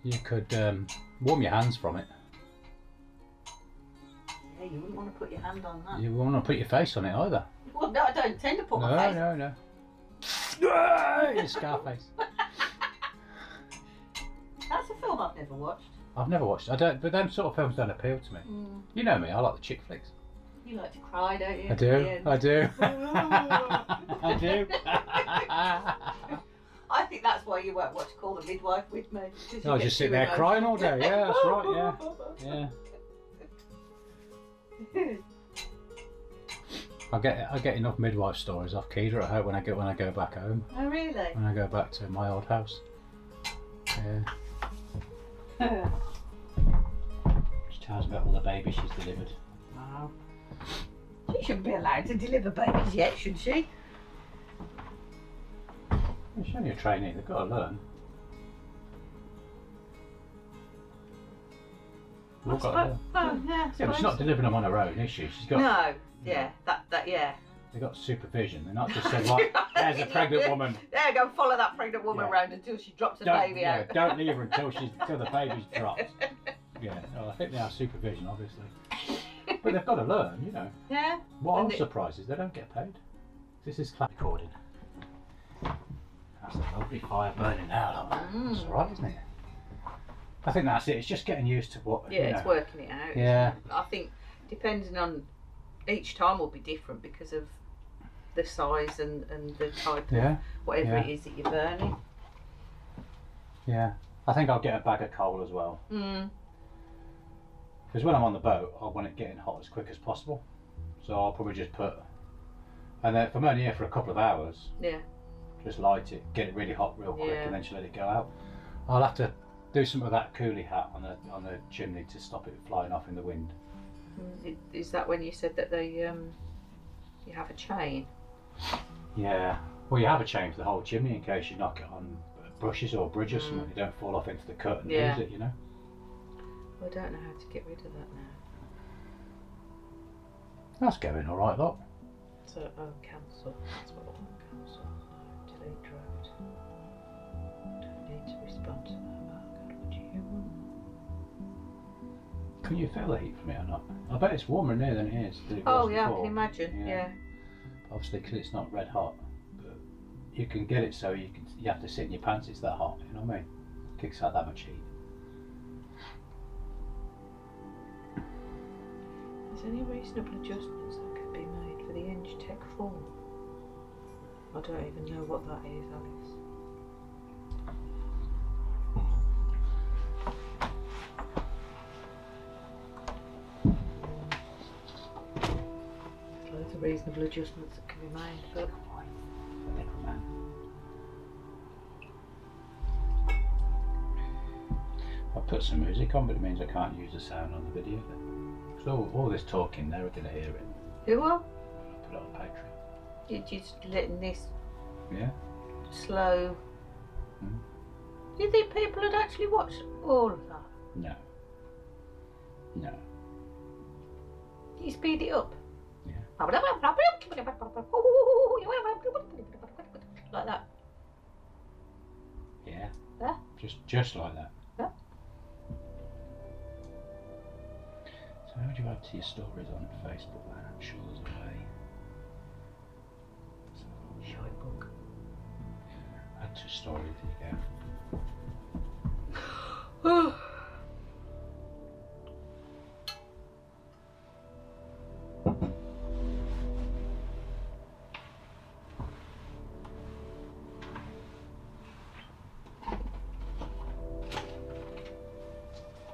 you could warm your hands from it. Yeah, you wouldn't want to put your hand on that. You wouldn't want to put your face on it either. Well, no, I don't tend to put my face. No. It's Scarface. That's a film I've never watched. I've never watched. I don't. But them sort of films don't appeal to me. You know me. I like the chick flicks. You like to cry, don't you? I do. I do. I do. I think that's why you won't watch Call the Midwife with me. I was just sitting there crying all day. Yeah, that's right. Yeah. I get enough midwife stories off Keeda at home when I go back home. Oh really? When I go back to my old house. Yeah. She tells me about all the babies she's delivered. Wow. She shouldn't be allowed to deliver babies yet, should she? She's only a trainee. They've got to learn. We've got to learn. Yeah, But she's not delivering them on her own, is she? She's got. No. Yeah. Yeah. They've got supervision. They're not just saying, right, there's a pregnant woman. There, go follow that pregnant woman around until she drops the baby out. Don't leave her until the baby's dropped. Yeah, well, I think they have supervision, obviously. But they've got to learn, you know. Yeah. What I'm surprised is they don't get paid. This is clap recording. That's a lovely fire burning now, look. That's alright, isn't it? I think that's it. It's just getting used to what. Yeah, it's working it out. Yeah. I think depending on each time will be different because of the size and the type of whatever it is that you're burning. Yeah. I think I'll get a bag of coal as well. Because when I'm on the boat, I want it getting hot as quick as possible. So I'll probably just put, and then if I'm only here for a couple of hours, just light it, get it really hot real quick, and then just let it go out. I'll have to do some of that coolie hat on the chimney to stop it flying off in the wind. Is that when you said that they you have a chain? Yeah. Well, you have a chain for the whole chimney in case you knock it on brushes or bridge or something. You don't fall off into the cut and lose it, you know. Well, I don't know how to get rid of that now. That's going all right, look. So, cancel. That's what I want. Cancel. No, delete draft. Don't need to respond to that. Oh God, what do you want? Can you feel the heat from it or not? I bet it's warmer in here than it is. Than it was I before. can imagine. Yeah. Obviously, because it's not red hot, but you can get it so you have to sit in your pants. It's that hot. You know what I mean? Kicks out that much heat. Is there any reasonable adjustments that could be made for the Eng Tech 4? I don't even know what that is, Alice. There's loads of reasonable adjustments that can be made, but I put some music on, but it means I can't use the sound on the video. So all this talking, they're going to hear it. who are? Put it on Patreon. You're just letting this Yeah. Slow. Mm. Do you think people had actually watched all of that? No. No. You speed it up. Yeah. Like that. Yeah. Yeah. Just like that. Yeah. So how would you add to your stories on Facebook then? I'm sure there's a way. Shite book. Yeah. Add to stories, there you go.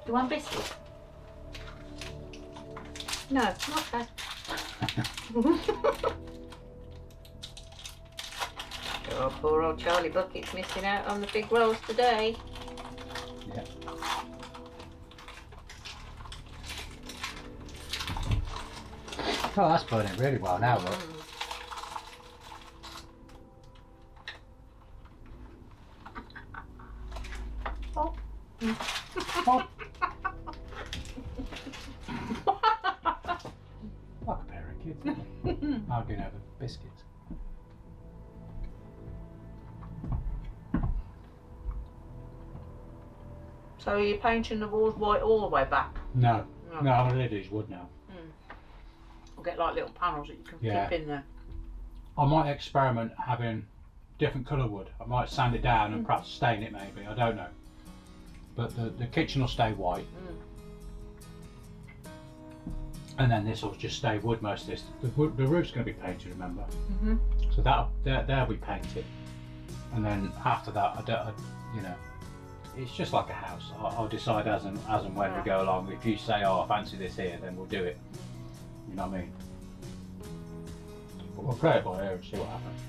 Do you want biscuit? No, okay. Oh, poor old Charlie Bucket's missing out on the big rolls today. Yeah. Oh, that's burning really well now, look. Oh. Oh. Like a pair of kids, isn't it? Arguing over biscuits. So you're painting the walls white all the way back? No. No. No, I'm going to use wood now. We'll get like little panels that you can Yeah. flip in there. I might experiment having different colour wood. I might sand it down and perhaps stain it maybe, I don't know. But the kitchen will stay white. And then this will just stay wood most of this. The roof's going to be painted, remember? Mm-hmm. So that'll be painted. And then after that, you know, it's just like a house. I'll decide as and when we go along. If you say, oh, I fancy this here, then we'll do it. You know what I mean? But we'll play it by ear and see what happens.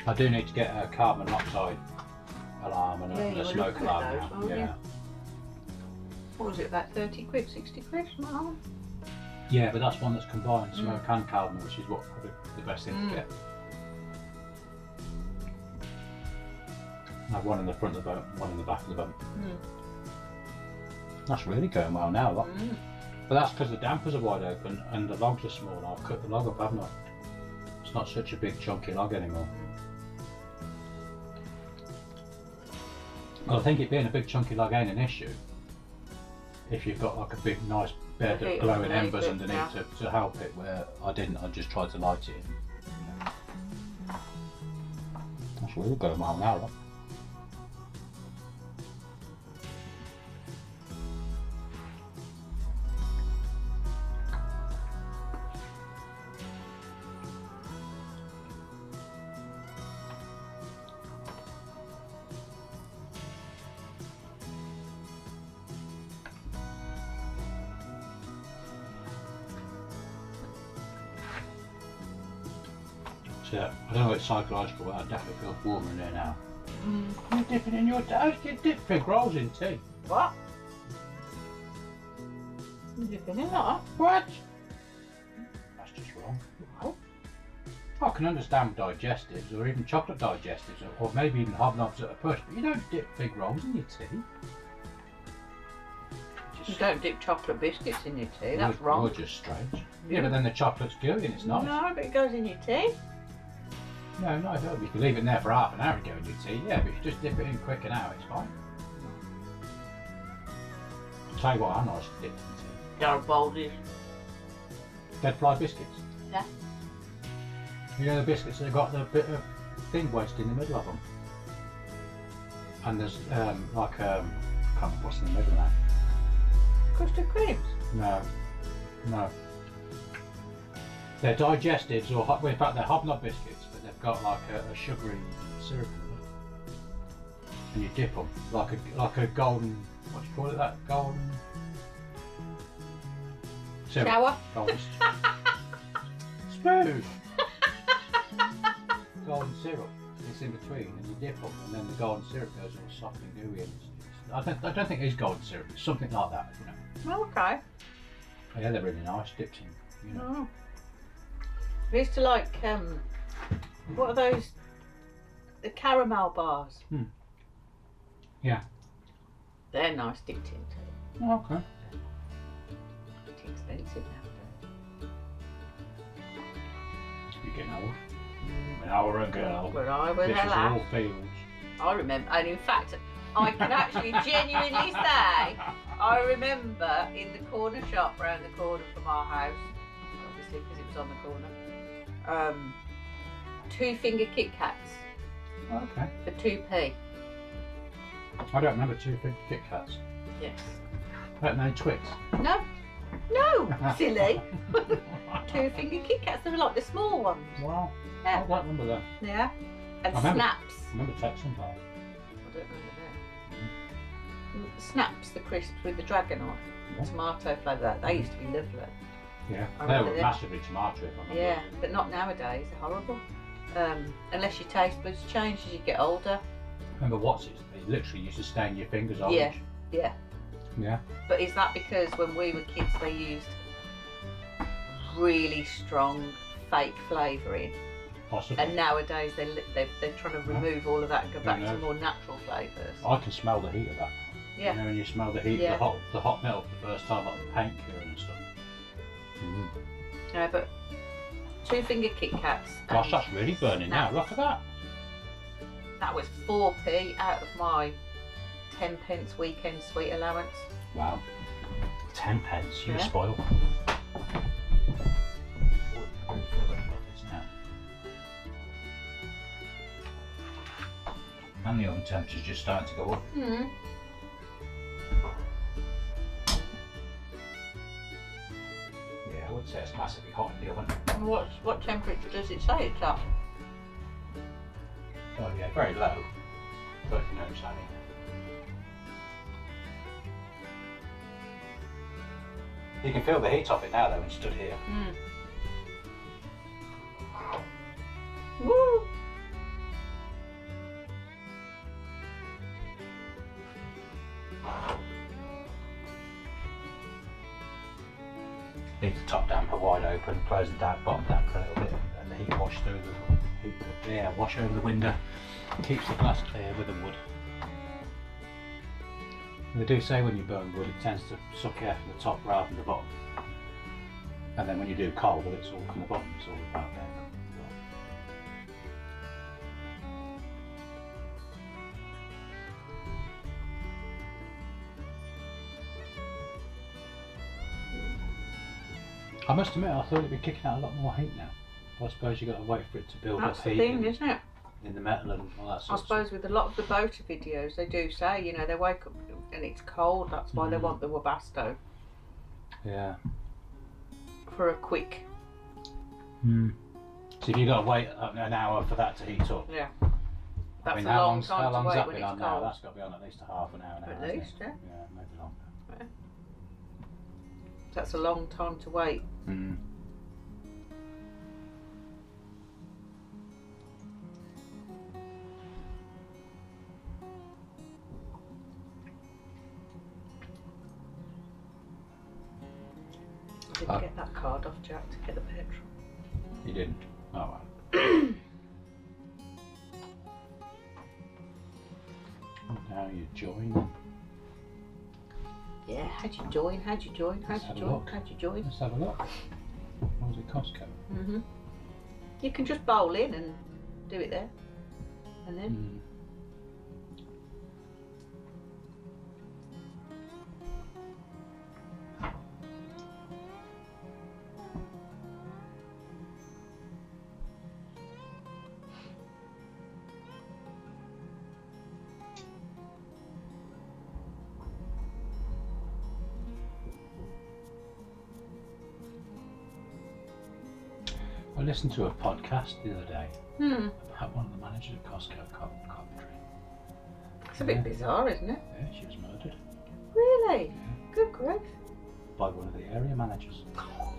I do need to get a carbon monoxide alarm and Yeah, you a were smoke looking at alarm those, now. weren't you? Yeah. What was it, about 30 quid, 60 quid? Something like Yeah, but that's one that's combined smoke and carbon, which is what probably the best thing to get. I have one in the front of the boat, one in the back of the boat. That's really going well now, look. But that's because the dampers are wide open and the logs are small. I've cut the log up, haven't I? It's not such a big chunky log anymore. Well, I think it being a big chunky log ain't an issue if you've got like a big nice bed of glowing embers underneath to help it, where I didn't. I just tried to light it in. That's really going well now, look. Yeah, I don't know if it's psychological, but I definitely feel warmer in here now. You're dipping in your toast, you dip fig rolls in tea. What? You dipping in that? What? That's just wrong. No. I can understand digestives, or even chocolate digestives, or maybe even hobnobs at a push, but you don't dip fig rolls in your tea. You don't dip chocolate biscuits in your tea, that's wrong. You're just strange. Yeah, but then the chocolate's gooey and it's nice. No, but it goes in your tea. No, no, no. You can leave it in there for half an hour and go in your tea, yeah, but if you just dip it in quick and out, it's fine. I'll tell you what I nice to dip in tea. Garibaldi's. Dead fly biscuits. Yeah. You know the biscuits that have got the bit of thing wedged in the middle of them? And there's like, can't remember what's in the middle now. Custard creams? No, no. They're digestives, or well, in fact they're hobnob biscuits, but they've got like a sugary syrup in them. And you dip them like a golden, what do you call it? That golden syrup. Shower? Golden spoon. Golden syrup. It's in between, and you dip them, and then the golden syrup goes all soft and gooey. And I don't think it's golden syrup. It's something like that, you know. Okay. Yeah, they're really nice, dipped in, you know. I used to like, what are those? The caramel bars. Yeah. They're nice dipped into. Oh, okay. Pretty expensive nowadays. You're getting old. When I were a girl, When I was this a was lad, all fields. I remember, and in fact, I can actually genuinely say, I remember in the corner shop round the corner from our house, obviously because it was on the corner, 2-finger Kit Kats Okay. for 2p. I don't remember 2 big Kit Kats. Yes. Don't know Twix. No, silly. 2-finger Kit Kats, they were like the small ones. Wow. Yeah. I don't remember that. Yeah. And I remember- Snaps. I remember Texan bars. I don't remember them. Snaps, the crisps with the dragon on. Yeah. Tomato flavour, they used to be lovely. Yeah. I They remember were them. massively tomato. If I remember. Yeah, but not nowadays, they're horrible. Unless your taste buds change as you get older. Remember what's it? They literally used to stain your fingers orange. Yeah. Yeah. Yeah. But is that because when we were kids they used really strong fake flavouring, Possibly. and nowadays they're trying to remove all of that and go back to knows? more natural flavours. I can smell the heat of that. Yeah. You know when you smell the heat Yeah. of the hot milk the first time, like the paint curing and stuff. No, but 2-finger Kit Kats. Gosh, and that's really burning now. Snaps. Look at that. That was 4p out of my 10p weekend sweet allowance. Wow. 10 pence. You were Yeah. spoiled. And the oven temperature's just starting to go up. Hmm. Yeah, I would say it's massively hot in the oven. What temperature does it say it's at? Oh yeah, very low. But you know, Sammy. You can feel the heat of it now though when you stood here. Mm. Woo! Leave the top damper wide open, close the bottom damper a little bit, and the heat wash through the air, wash over the window, keeps the glass clear with the wood. They do say when you burn wood, it tends to suck air from the top rather than the bottom. And then when you do coal, it's all from the bottom, it's all about there. I must admit, I thought it'd be kicking out a lot more heat now. But I suppose you've got to wait for it to build That's up the heat thing, isn't it? in the metal and all that I sort of suppose with a lot of the boater videos, they do say, you know, they wake up and it's cold. That's why they Mm. want the Webasto Yeah. for a quick. So if you've got to wait an hour for that to heat up. Yeah. I That's mean, a how long long's time to that wait when been it's on now? cold. That's got to be on at least a half an hour now. At hasn't it? least, yeah. Yeah, maybe longer. That's a long time to wait. Mm. I didn't get that card off Jack to get the petrol. You didn't? Oh well. Now you join. Yeah, how'd you join? How'd you join? How'd Let's you have a join? look. How'd you join? Let's have a look. What was it, Costco? Mm-hmm. You can just bowl in and do it there. And then Mm. I listened to a podcast the other day about one of the managers at Costco, Coventry. it's a bit Yeah. bizarre, isn't it? Yeah, she was murdered Really? Yeah. Good grief. by one of the area managers.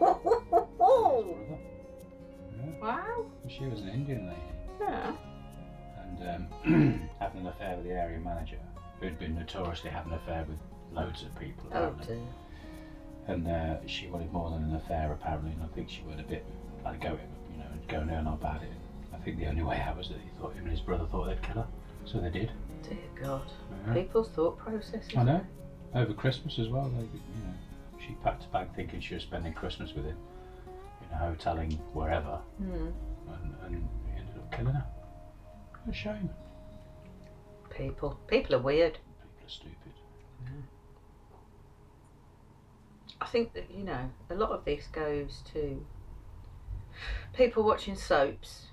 Oh, Brother. Yeah. wow. She was an Indian lady Yeah. and having an affair with the area manager, who'd been notoriously having an affair with loads of people. Oh Apparently. dear. And she wanted more than an affair apparently, and I think she went a bit like go know, and going on about it. I think the only way out was that him and his brother thought they'd kill her, so they did. Dear God. Yeah. People's thought processes. I know. Over Christmas as well, she packed a bag thinking she was spending Christmas with him in a hotel in wherever, and he ended up killing her. What a shame. People are weird. People are stupid. I think that, you know, a lot of this goes to people watching soaps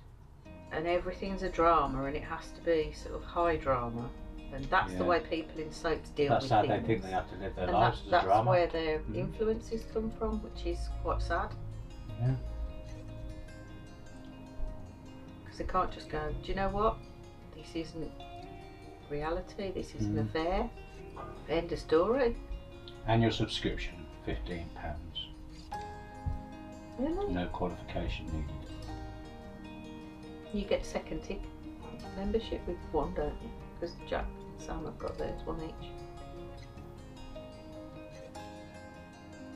and everything's a drama and it has to be sort of high drama, and that's the way people in soaps deal with things. That's how they think they have to live their and lives as a that's drama. where their influences come from, which is quite sad. Yeah. Because they can't just go, do you know what? This isn't reality, this is an affair. End of story. Annual subscription, £15. Really? No qualification needed. You get second tick membership with one, don't you? Because Jack and Sam have got theirs, one each.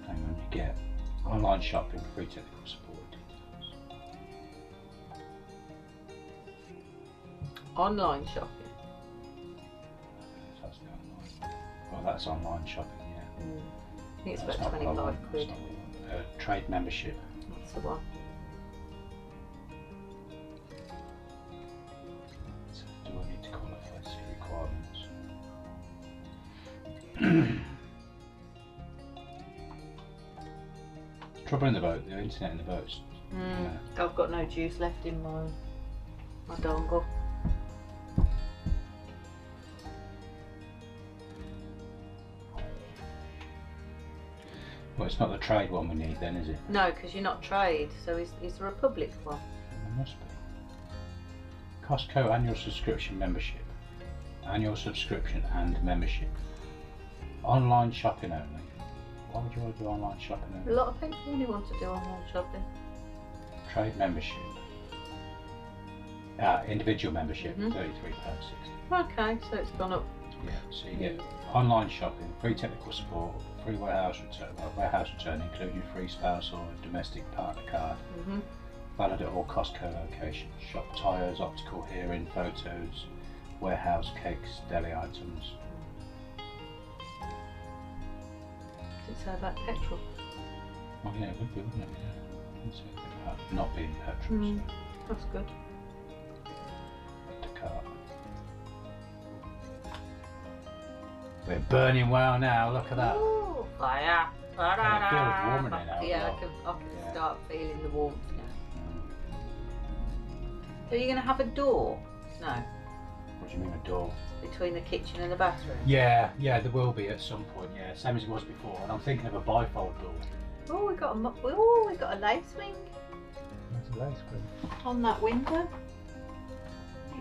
Hang on, you get online shopping, free technical support details. Online shopping. That's the online. Well, that's online shopping, yeah. I think it's That's about not what I 25 want, that's quid. not what I want. Trade membership. That's the one. So do I need to qualify? See requirements. Trouble in the boat, the internet in the boats. I've got no juice left in my dongle. Well, it's not the trade one we need then, is it? No, because you're not trade, so is there a public one? There must be. Costco annual subscription membership. Annual subscription and membership. Online shopping only. Why would you want to do online shopping A only? lot of people only want to do online shopping. Trade membership. Individual membership, £33.60. Okay, so it's gone up. Yeah, so you get online shopping, free technical support, free warehouse return, including free spouse or domestic partner card. Valid at all Costco locations. Shop tyres, optical hearing, photos, warehouse cakes, deli items. Does it say about petrol? Well, yeah, it would be, wouldn't it? Yeah. Didn't say anything about not being petrol. So That's good. add to cart. We're burning well now. Look at that. Ooh, fire. It feels warm in here now. Yeah, as well. I can start feeling the warmth now. Are you going to have a door? No, What do you mean a door? between the kitchen and the bathroom? Yeah, there will be at some point. Yeah, same as it was before. And I'm thinking of a bifold door. Oh, we got a lace wing That's a lace screen. on that window.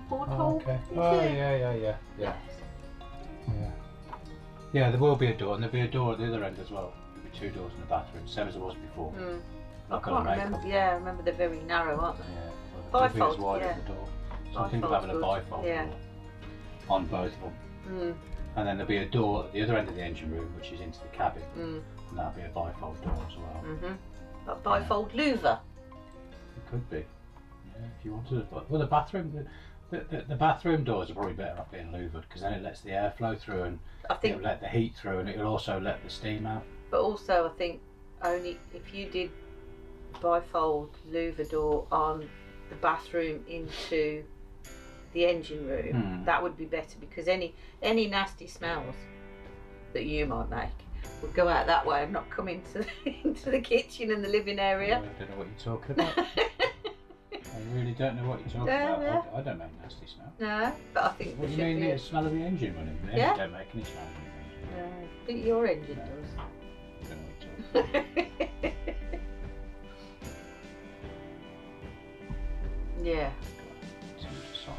Porthole. Okay. Is Oh it? yeah. Yeah, there will be a door, and there'll be a door at the other end as well. There'll be two doors in the bathroom, same as there was before. I can't remember. Yeah, I remember they're very narrow, aren't they? Yeah, well, the Bifold, as wide yeah. as the door. So I think of Bifold's having a good, bifold yeah. door on both of them. And then there'll be a door at the other end of the engine room, which is into the cabin, and that'll be a bifold door as well. A bifold louver. It could be. Yeah, if you wanted to. Well, the bathroom. The bathroom doors are probably better off being louvered because then it lets the air flow through and I think, it'll let the heat through and it'll also let the steam out. but also I think only if you did bifold louver door on the bathroom into the engine room, that would be better because any nasty smells that you might make would go out that way and not come into the kitchen and the living area. I don't know what you're talking about. I really don't know what you're talking about. Yeah. I don't make nasty smell. No, but I think What do there you should mean be. the smell of the engine running? The Yeah. engine don't make any smell. No, I think your engine No. does. I don't know what you're talking about. Yeah, Too much to sign.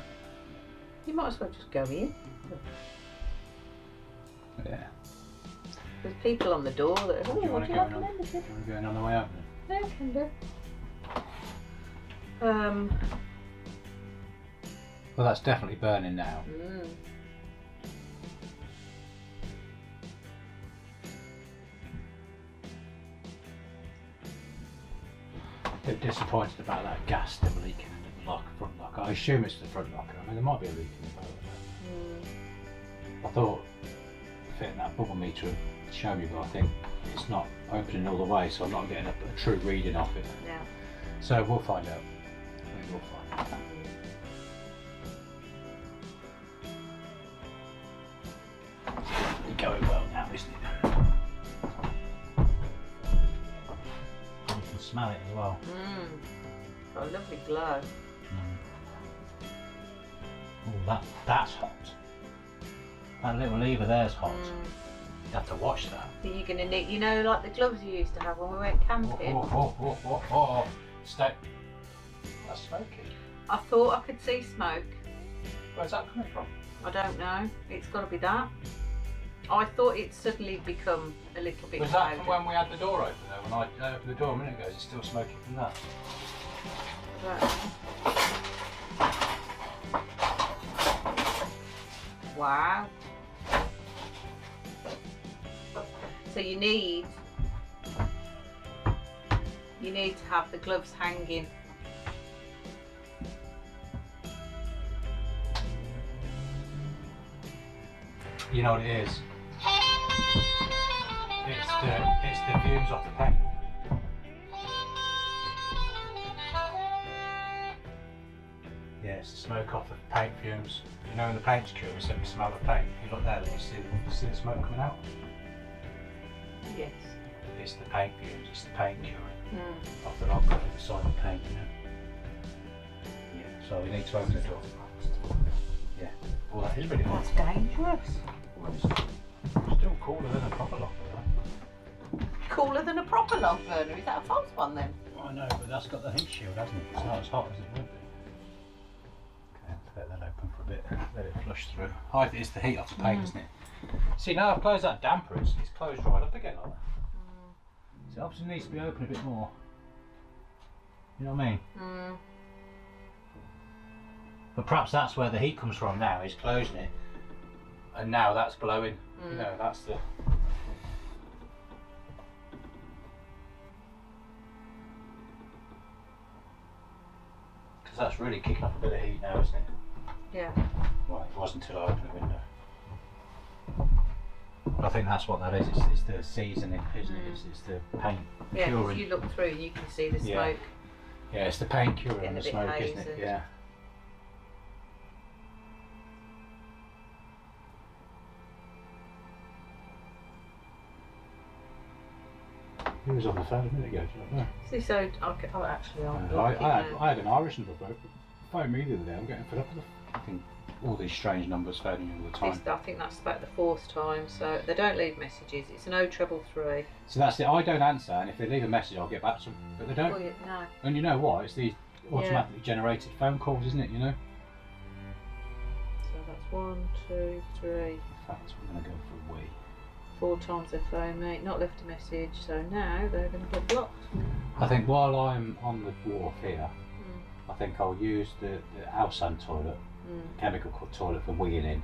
you might as well just go in. Yeah. There's people on the door that are, Do oh, you want would to you go like in a on? Do you membership? want to go in on the way out then? Yeah, can do. Well, that's definitely burning now. bit disappointed about that gas still leaking in the front lock. I assume it's the front locker. I mean, there might be a leak in the boat. I thought fitting that bubble meter would show me, but I think it's not opening all the way, so I'm not getting a true reading off it. Yeah. So we'll find out. We will find out. It's going well now, isn't it? You can smell it as well. Got a lovely glow. Oh, that's hot. That little lever there's hot. You have to watch that. So you're gonna need, you know, like the gloves you used to have when we went camping. Stay. That's smoky. I thought I could see smoke. Where's that coming from? I don't know. It's got to be that. I thought it'd suddenly become a little bit Was louder. that from when we had the door open though? When I opened the door a minute ago, is it still smoky from that? Wow. So you need to have the gloves hanging. You know what it is? It's the fumes off the paint. Yeah, it's the smoke off the paint fumes. You know when the paint's cured, so we smell the paint. You look there, you see the smoke coming out? Yes. It's the paint fumes, it's the paint curing. Off the lock inside the paint, you know. Yeah, so we need to open the door. Yeah. Well, that is really hot. That's dangerous. It's still cooler than a proper lock burner. Cooler than a proper log burner. Is that a false one then? I know, but that's got the heat shield, hasn't it? It's not as hot as it would be. Okay, let that open for a bit. Let it flush through. I think it's the heat off the paint, isn't it? See, now I've closed that damper, it's closed right up again like that. So it obviously needs to be open a bit more. You know what I mean? But perhaps that's where the heat comes from now, he's closing it. And now that's blowing. You know, that's the... Because that's really kicking up a bit of heat now, isn't it? Yeah. Well, it wasn't until I opened the window. But I think that's what that is, it's the seasoning, isn't it? It's the paint Yeah, curing. because you look through and you can see the Yeah. smoke. Yeah, it's the paint curing Getting and a the bit smoke, isn't it? hazy. Yeah. He was on the phone a minute ago, do you know? See, so actually, I had an Irish number phone me the other day. I'm getting fed up with all these strange numbers phoning you all the time. I think that's about the 4th time. So they don't leave messages. It's an 033. So that's it. I don't answer, and if they leave a message, I'll get back to them. But they don't. Well, no. And you know what? It's these automatically generated phone calls, isn't it? You know. So that's 1, 2, 3. In fact, we're going to go for a wee. 4 times they phone me, not left a message. So now they're going to get blocked. I think while I'm on the wharf here, I think I'll use the Alsan toilet, the chemical toilet for weeing in.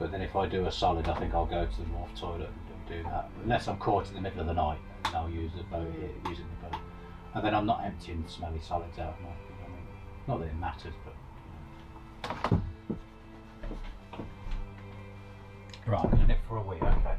But then if I do a solid, I think I'll go to the wharf toilet and do that. Unless I'm caught in the middle of the night, and I'll use the boat here, using the boat. And then I'm not emptying smelly solids out. I mean, not that it matters, but. Right, I'm going to nip for a wee, okay.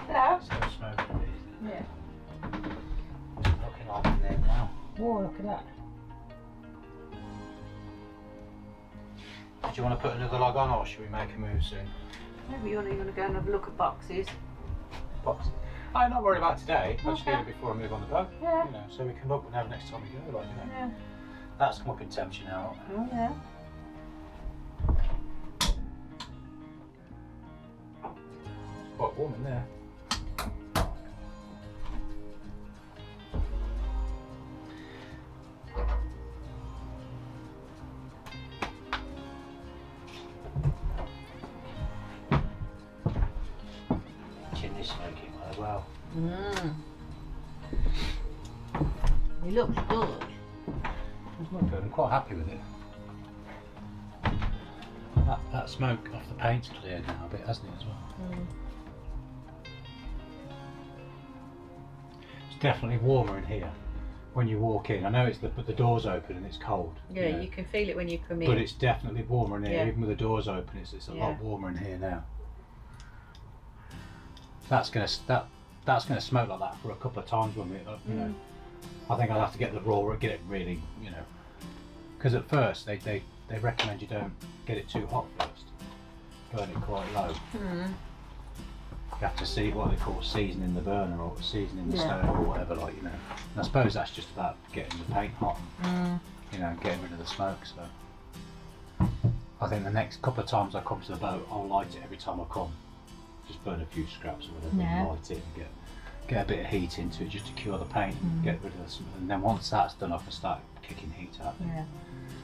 Hello? Still smoking these. Yeah. Looking like in there now. Oh, look at that. Do you want to put another log on, or should we make a move soon? Maybe you're going to go and have a look at boxes. Box. I'm not worried about today. I'll just do Okay. it before I move on the boat. Yeah. You know, so we can look whenever next time we go. Like, you know. Yeah. That's come up in temperature now. Oh, yeah. It's quite warm in there. Chimney smoking as well. Mm. It looks good. It's not good. I'm quite happy with it. That smoke off the paint's cleared now a bit, hasn't it, as well? Mm. It's definitely warmer in here when you walk in. I know it's the door's open and it's cold. Yeah, you know, you can feel it when you come in. but it's definitely warmer in here. Yeah. Even with the doors open, it's a Yeah. lot warmer in here now. That's gonna smoke like that for a couple of times when we, you know. I think I'll have to get the raw, get it really, you know, because at first they recommend you don't get it too hot first, burn it quite low. Mm. You have to see what they call seasoning the burner or seasoning the Yeah. stove or whatever, like, you know. And I suppose that's just about getting the paint hot, Mm. you know, getting rid of the smoke. So I think the next couple of times I come to the boat, I'll light it every time I come. Just burn a few scraps or whatever, Yeah. and light it and get a bit of heat into it just to cure the paint, Mm. get rid of the smoke. And then once that's done, I can start kicking heat out. Yeah.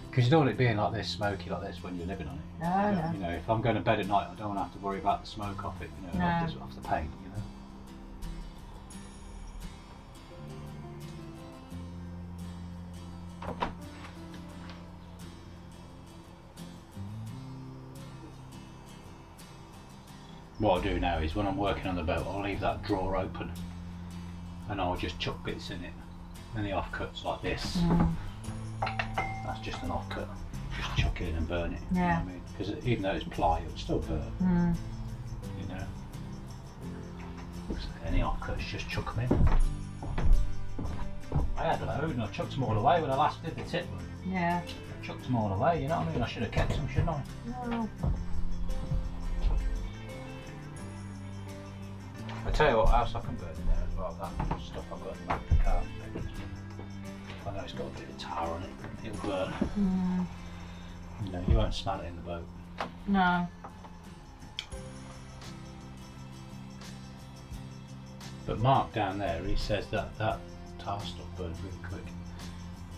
Because you don't want it being like this, smoky like this when you're living on it. No, You no. know, you know, if I'm going to bed at night, I don't want to have to worry about the smoke off it, you know, No. off the paint, you know. What I'll do now is when I'm working on the boat, I'll leave that drawer open and I'll just chuck bits in it. Any offcuts like this, Mm. that's just an offcut. Just chuck it in and burn it. Yeah. You know what I mean? Because even though it's ply, it'll still burn, Mm. you know. So any offcuts, just chuck them in. I had a load and I chucked them all away when I last did the tip run. Yeah. I chucked them all away, you know what I mean? I should have kept them, shouldn't I? No. I tell you what else I can burn in there as well, that stuff I've got in the back of the car. I know it's got a bit of tar on it, it'll burn. Mm. You know, you won't smell it in the boat. No. But Mark down there, he says that tar stuff burns really quick.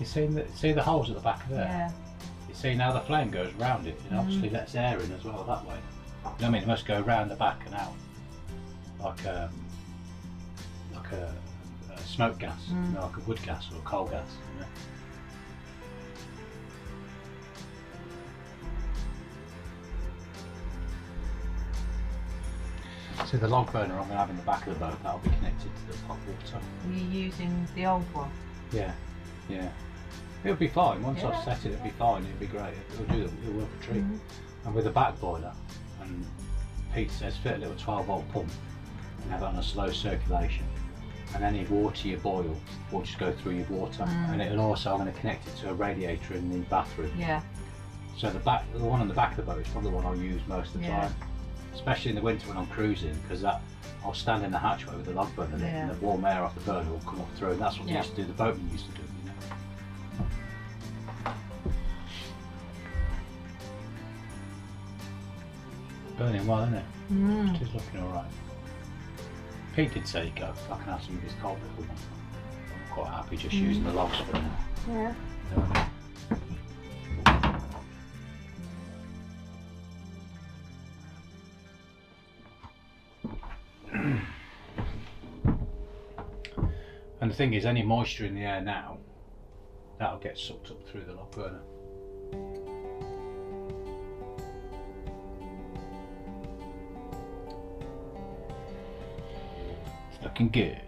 You see the holes at the back of there? Yeah. You see now the flame goes round it, and obviously lets air in as well that way. You know what I mean? It must go round the back and out. Like a smoke gas, you know, like a wood gas or a coal gas, you know. So the log burner I'm going to have in the back of the boat, that'll be connected to the hot water. Are you using the old one? Yeah, yeah. It'll be fine. Once Yeah. I've set it, it'll be fine. It'll be great. It'll work a treat. And with the back boiler, and Pete says fit a little 12-volt pump and have it on a slow circulation. And any water you boil will just go through your water. And it'll also, I'm going to connect it to a radiator in the bathroom. Yeah. So the one on the back of the boat is probably the one I'll use most of the Yeah. time. Especially in the winter when I'm cruising, because I'll stand in the hatchway with the log burner lit and the warm air off the burner will come up through, and that's what we used to do, the boatmen used to do, you know. Burning well, isn't it? It is looking alright. Pete did say go, I can have some of his coal if we want. I'm quite happy just using the logs for now. Yeah. You know what I mean? And the thing is, any moisture in the air now, that'll get sucked up through the log burner. It's the looking good.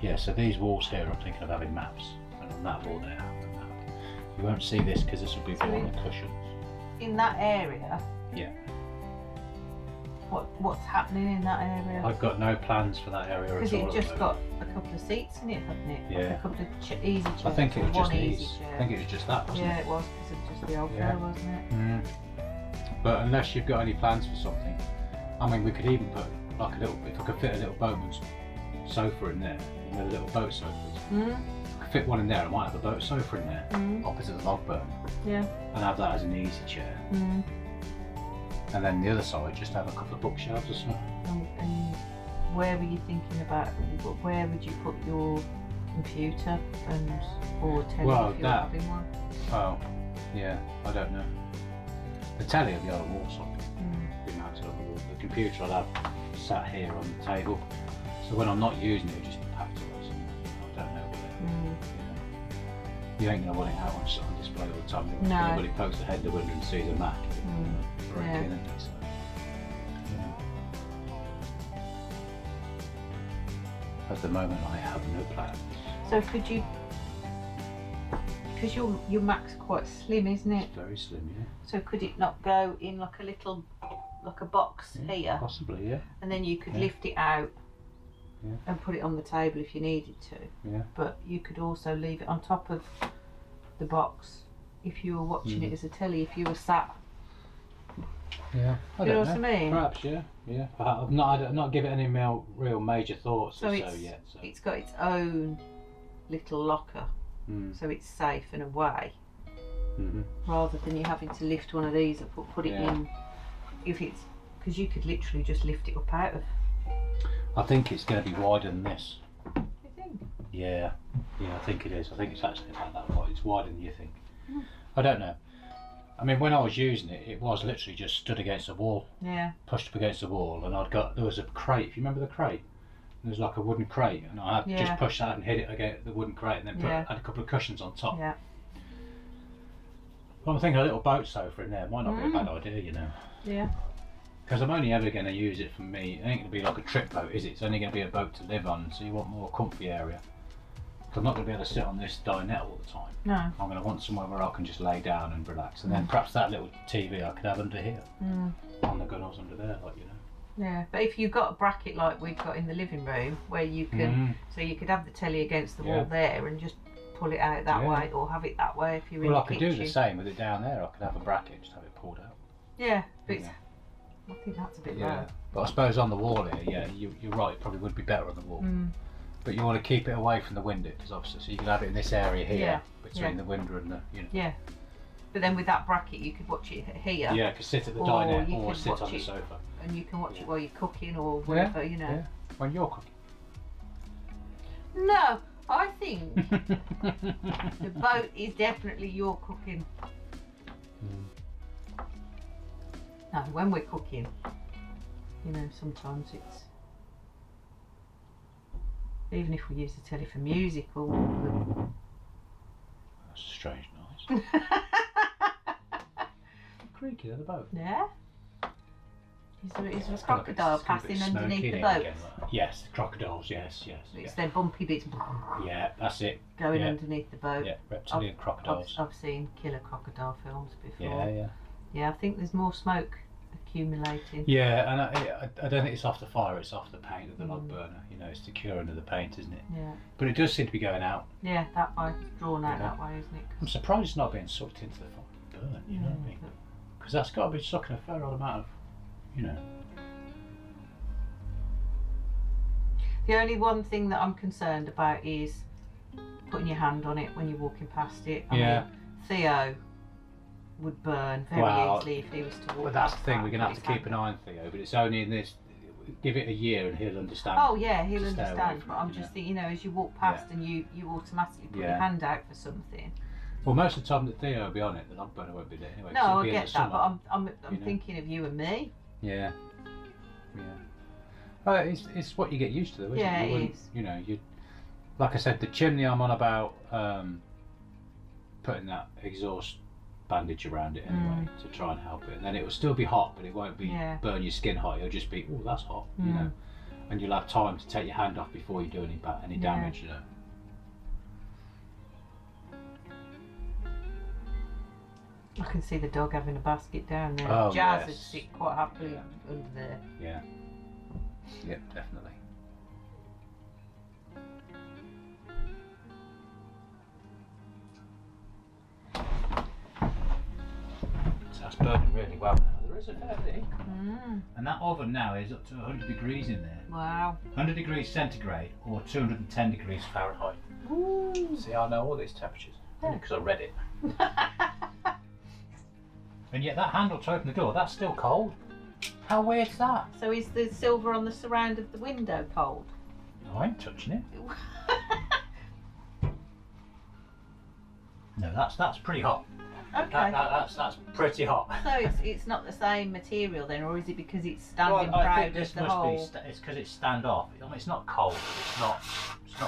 Yeah, so these walls here I'm thinking of having maps, and on that wall there I have a map. You won't see this because this will be more on the cushions. In that area? Yeah. What's happening in that area? I've got no plans for that area at all. Because it at the just got moment. a couple of seats in it, hadn't it? Yeah. A couple of easy chairs. I think it was or just one these. easy chair. I think it was just that, wasn't Yeah, it? it was because of just the old Yeah. floor, wasn't it? Mm. But unless you've got any plans for something, I mean, we could even put like a little, if I could fit a little boatman's sofa in there, you know, the little boat sofas. Mm. If I could fit one in there, I might have a boat sofa in there, opposite the log burner, Yeah. and have that as an easy chair. Mm. And then the other side, just have a couple of bookshelves or something. And where were you thinking about? Where would you put your computer or telly Well, if you're that- having one? Oh, yeah, I don't know. The telly will be on the wall something. Mm. Be mounted on the wall. The computer I'll have sat here on the table. So when I'm not using it, it'll just be packed away somewhere. I don't know where. Mm. You ain't gonna want it out on display all the time. No. Anybody pokes their head in the window and sees a Mac, Mm. break Yeah. in, isn't it? So, yeah. At the moment, I have no plan. So could you? Because your Mac's quite slim, isn't it? It's very slim, yeah. So could it not go in like a little, like a box Yeah, here, possibly, yeah. and then you could Yeah. lift it out Yeah. and put it on the table if you needed to. Yeah. But you could also leave it on top of the box if you were watching it as a telly. If you were sat, Yeah. do you know what I mean? Perhaps, yeah. Yeah. I've not given any real major thoughts So or it's so yet. So. it's got its own little locker, Mm. so it's safe and away, Mhm. rather than you having to lift one of these and put it Yeah. in. If it's because you could literally just lift it up out of. I think it's going to be wider than this. You think? Yeah, I think it is. I think it's actually about that wide. It's wider than you think. Mm. I don't know. I mean, when I was using it, it was literally just stood against a wall, Yeah. pushed up against the wall, and there was a crate. If you remember the crate, there was like a wooden crate, and I had Yeah. just pushed that and hit it against the wooden crate, and then Yeah. had a couple of cushions on top. Yeah. Well, I'm thinking a little boat sofa in there might not be a Mm. bad idea, you know. Yeah. Because I'm only ever going to use it for me. It ain't going to be like a trip boat, is it? It's only going to be a boat to live on, so you want more comfy area. 'Cause I'm not going to be able to sit on this dinette all the time. No. I'm going to want somewhere where I can just lay down and relax. And then perhaps that little TV I could have under here, Mm. on the gunnels under there, like, you know. Yeah, but if you've got a bracket like we've got in the living room, where you can, so you could have the telly against the wall Yeah. there and just pull it out that Yeah. way, or have it that way if you're Well, in I the could kitchen. do the same with it down there. I could have a bracket, just have it pulled out. Yeah, but Yeah. I think that's a bit Yeah. low. But I suppose on the wall here, yeah, you're right, it probably would be better on the wall. Mm. But you want to keep it away from the window, because obviously, so you can have it in this area here, Yeah. between Yeah. the window and the, you know. Yeah, but then with that bracket, you could watch it here, Yeah, could sit at the Or dinette you or could sit watch on the it- sofa. and you can watch Yeah. it while you're cooking or whatever, you know. Yeah. When you're cooking. No, I think the boat is definitely your cooking. No, when we're cooking, you know, sometimes it's even if we use the telly for music or That's a strange noise. Creaky of the boat. yeah. Is there a It's got a bit- crocodile it's got a bit passing smoky underneath in the it boat? again, like- Yes, crocodiles, yes. It's their bumpy bits Yeah, that's it. going Yeah. underneath the boat. Yeah, reptilian crocodiles. I've seen killer crocodile films before. Yeah. Yeah, I think there's more smoke accumulating. Yeah, and I don't think it's off the fire, it's off the paint of the log burner. You know, it's the curing of the paint, isn't it? Yeah. But it does seem to be going out. Yeah, that way. It's drawn out Yeah. that way, isn't it? I'm surprised it's not being sucked into the fucking burn, you know what I mean? Because that's got to be sucking a fair old amount of, you know. The only one thing that I'm concerned about is putting your hand on it when you're walking past it. I Yeah. mean, Theo would burn very Well, easily if he was to walk. Well, that's the past thing, that we're going to and have to put keep his an eye on Theo, but it's only in this, give it a year and he'll understand. hand- Oh yeah, he'll to stay away understand. from But it, I'm you just know. thinking, you know, as you walk past and you automatically put your Yeah. hand out for something. Well, most of the time that Theo will be on it, the log burner won't be there anyway. 'cause it'll No, I be in the get that, but summer. I'm you know. thinking of you and me. Yeah. Well, it's what you get used to, though, isn't Yeah, it? You it wouldn't- is. You know, like I said, the chimney I'm on about putting that exhaust bandage around it anyway to try and help it. And then it will still be hot, but it won't be burn your skin hot. It'll just be, oh, that's hot, you know. And you'll have time to take your hand off before you do any damage, you know. I can see the dog having a basket down there. Oh, Jazz yes. would sit quite happily under there. Yeah. Yep, definitely. So that's burning really well now. There is a fair bit. And that oven now is up to 100 degrees in there. Wow. 100 degrees centigrade or 210 degrees Fahrenheit. Ooh. See, I know all these temperatures because I read it. And yet that handle to open the door, that's still cold. How weird's that? So is the silver on the surround of the window cold? No, I ain't touching it. No, that's pretty hot. Okay. That's pretty hot. So it's not the same material then, or is it because it's standing Well, I proud think this of the must whole? be. It's because it's standoff. I mean, it's not cold. It's not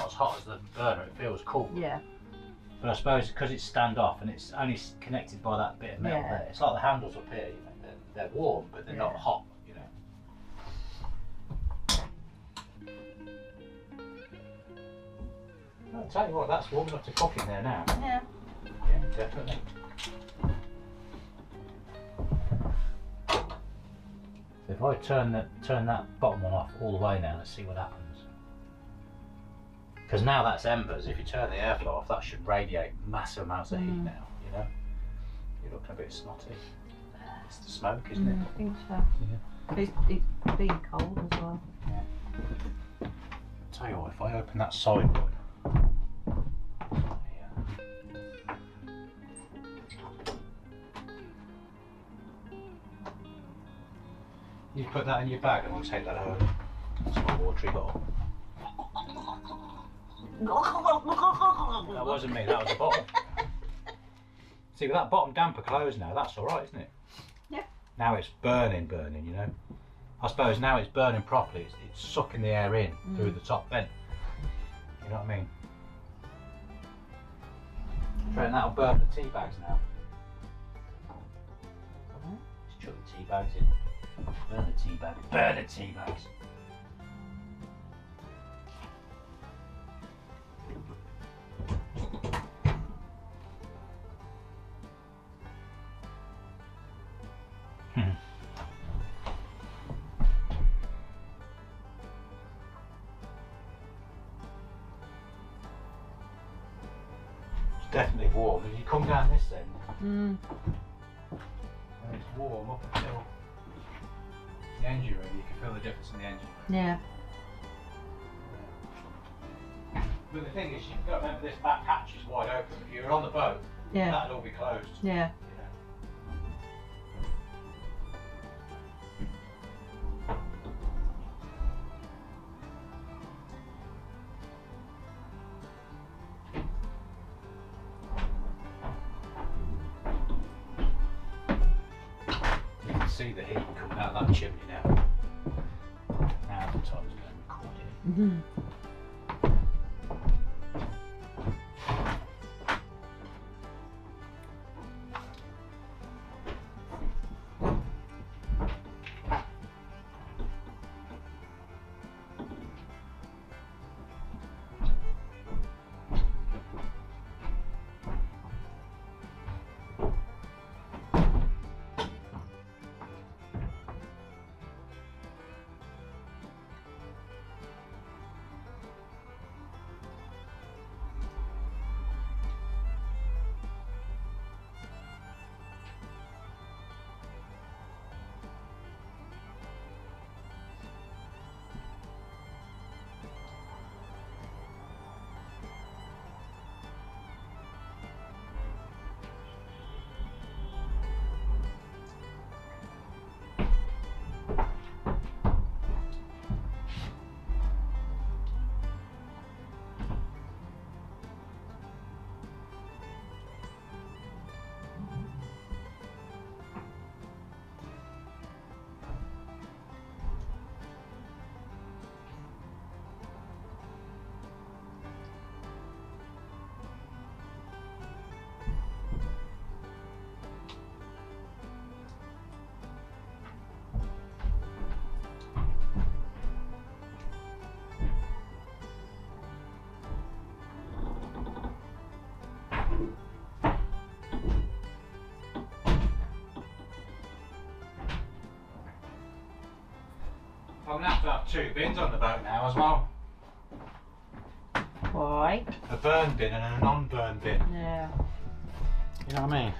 as hot as the burner. It feels cool. Yeah. But I suppose because it's standoff and it's only connected by that bit of metal there. It's like the handles up here. You know, they're warm, but they're not hot. You know. I'll tell you what, that's warm enough to cook in there now. Yeah. Yeah, definitely. So if I turn that bottom one off all the way now, let's see what happens. Because now that's embers. If you turn the airflow off, that should radiate massive amounts of heat now. You know, you're looking a bit snotty. It's the smoke, isn't it? I think so. Yeah. It's being cold as well. Yeah. Tell you what, if I open that side one. You put that in your bag and I'll take that home. That's my watery bottle. That wasn't me, that was the bottom. See, with that bottom damper closed now, that's alright, isn't it? Yeah. Now it's burning, you know. I suppose now it's burning properly, it's sucking the air in through the top vent. You know what I mean? I reckon that'll burn the tea bags now. Just chuck the tea bags in. Burn the tea bags. Burn the tea bags. It's definitely warm. If you come down this end, and it's warm up until the engine room, you can feel the difference in the engine room. Yeah. But the thing is, you've got to remember this back hatch is wide open. If you were on the boat, Yeah. that'd all be closed. Yeah. You can see the heat coming out of that chimney now. Now the time's going to record it. Mm-hmm. I'm going to have 2 bins on the boat now as well. Why? A burn bin and a non-burn bin. Yeah. You know what I mean?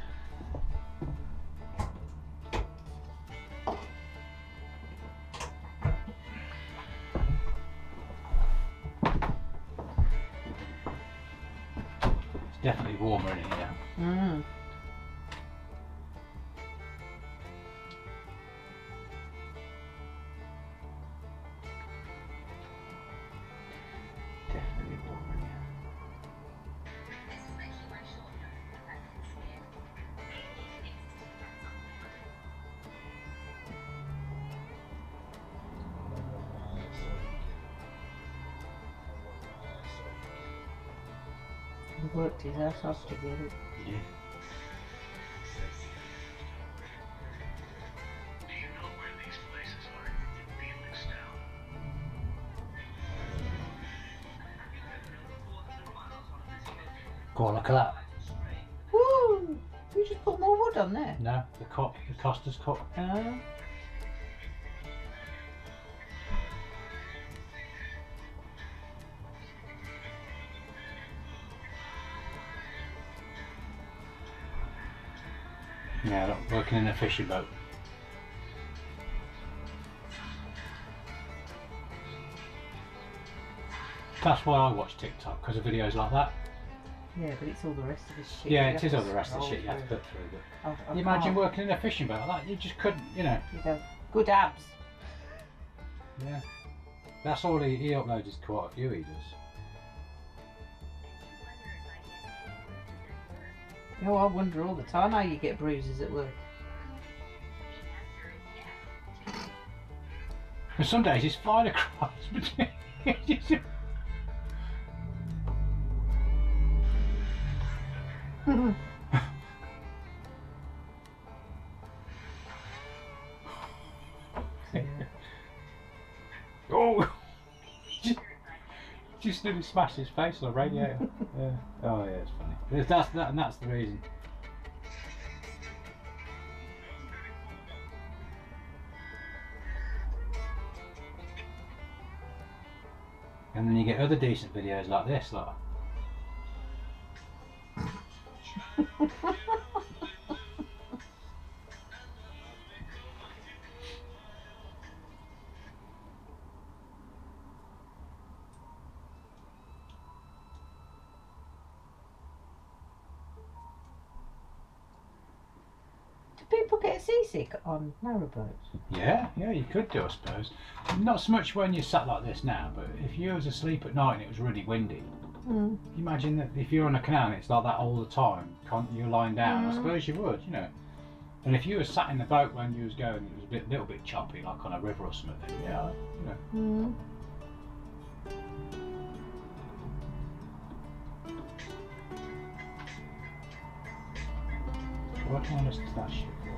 It's definitely warmer in here. Mm. Definitely warmer in here. He worked his ass off to get it. Yeah. Go on, look at that. Woo! You just put more wood on there. No, the Costa's cut. Oh. Yeah, look, working in a fishing boat. That's why I watch TikTok, because of videos like that. Yeah, but it's all the rest of the shit. Yeah, you it have is to all the rest of the scroll shit you have to through. put through. But I you imagine can't. working in a fishing boat like that, you just couldn't, you know. You'd have good abs. Yeah. That's all he uploads is quite a few he does. Oh, I wonder all the time how you get bruises at work. And some days he's flying across between. Oh! Just nearly smashed his face on a radiator. Yeah. Oh yeah, it's funny. That's the reason. And then you get other decent videos like this, like. Do people get seasick on narrowboats? Yeah, you could do, I suppose. Not so much when you're sat like this now, but if you was asleep at night and it was really windy, Mm. imagine that if you're on a canal and it's like that all the time, you're lying down, I Mm. suppose you would, you know. And if you were sat in the boat when you was going, it was a little bit choppy, like on a river or something, then yeah, you know. Mm. What do I listen to that shit for?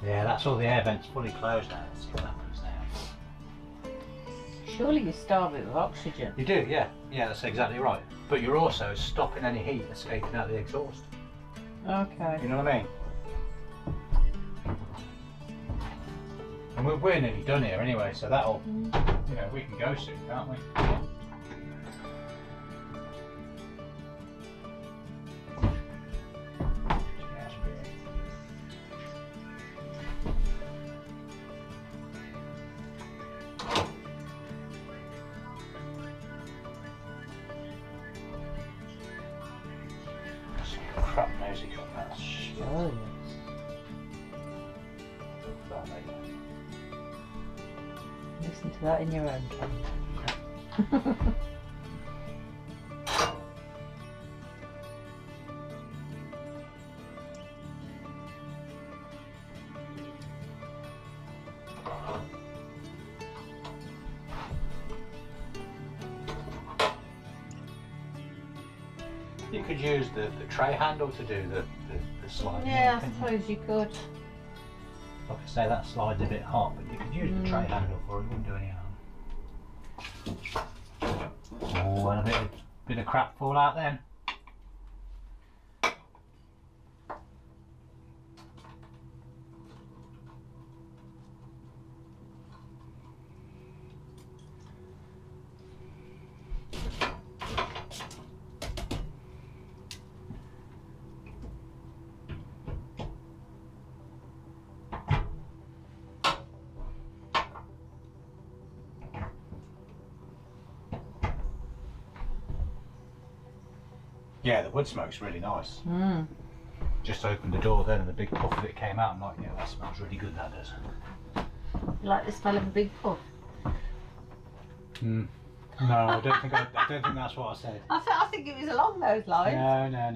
Yeah, that's all the air vents fully closed now. Let's see what happens now. Surely you starve it with oxygen. You do, yeah. Yeah, that's exactly right. But you're also stopping any heat escaping out the exhaust. Okay. You know what I mean? And we're nearly done here anyway, so that'll, you know, we can go soon, can't we? that later. Listen to that in your own time. You could use the tray handle to do the slide. Yeah, I suppose you could. Like I say, that slide's a bit hot, but you could use the tray handle for it, wouldn't do any harm. Oh, and a bit of crap fall out then. Yeah, the wood smoke's really nice. Just opened the door then and the big puff of it came out. I'm like, yeah, that smells really good, that does. You like the smell of a big puff? No, I don't think that's what I said. I think it was along those lines. No. No,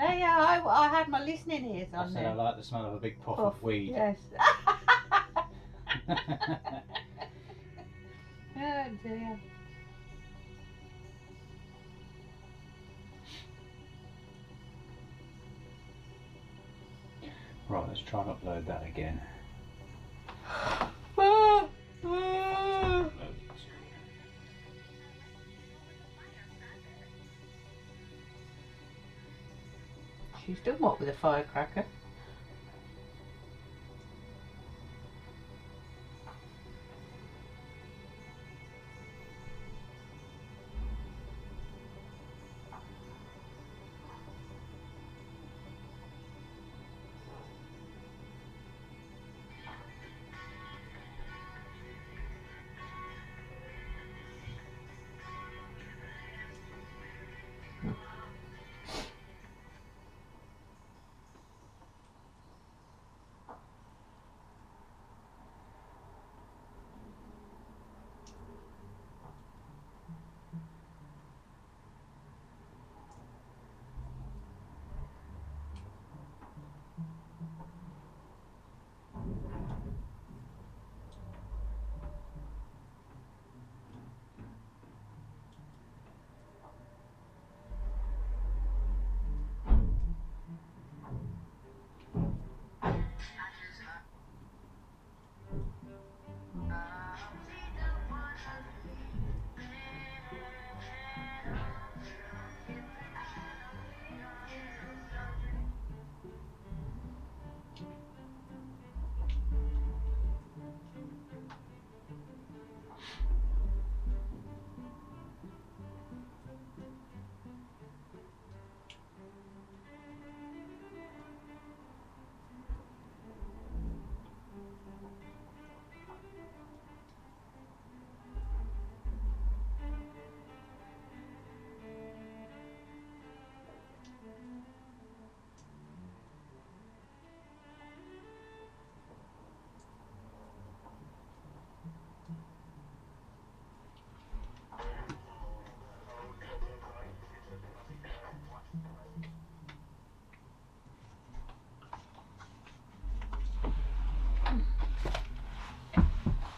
yeah, I had my listening ears I on said I there. like the smell of a big puff of weed. Yes. Oh dear. Right, let's try and upload that again. She's done what with a firecracker?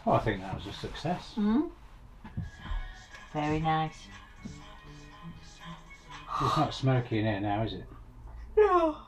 Well, I think that was a success. Very nice. It's not smoky in here now, is it? No.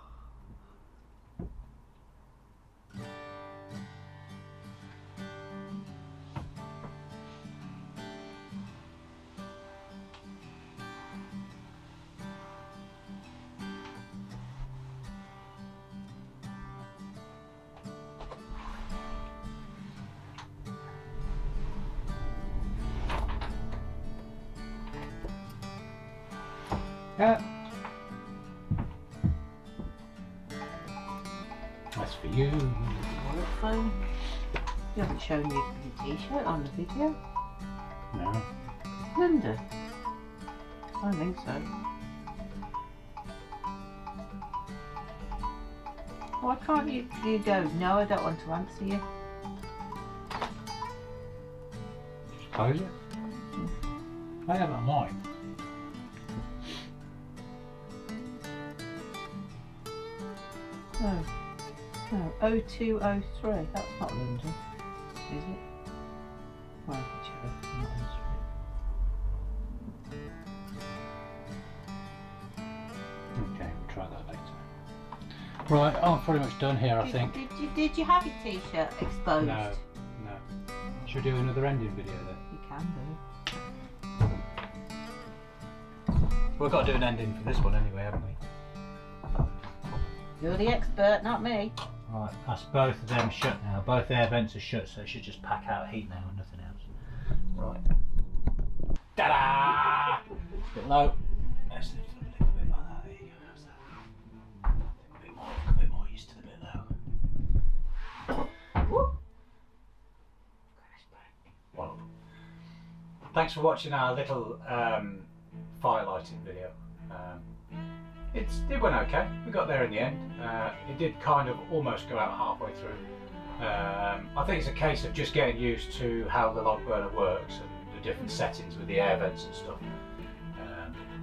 Yeah. That's for you. Wallet phone. You haven't shown your t-shirt on the video. No. Linda? I don't think so. Why can't you go, no, I don't want to answer you? Oh, is it? I have it on mine. No. No. 0203. That's not London, is it? Well, whichever. Not in Okay, we'll try that later. Right, I'm pretty much done here, I think. Did you have your t-shirt exposed? No. Should we do another ending video then? You can do. We've got to do an ending for this one anyway, haven't we? You're the expert, not me. Right, that's both of them shut now. Both air vents are shut, so it should just pack out heat now and nothing else. Right. Ta-da! It's a bit low. Let's lift it up a little bit like that. There you go. How's that? A bit more used to the bit low. Well, thanks for watching our little fire lighting video. It went okay. We got there in the end. It did kind of almost go out halfway through. I think it's a case of just getting used to how the log burner works and the different settings with the air vents and stuff.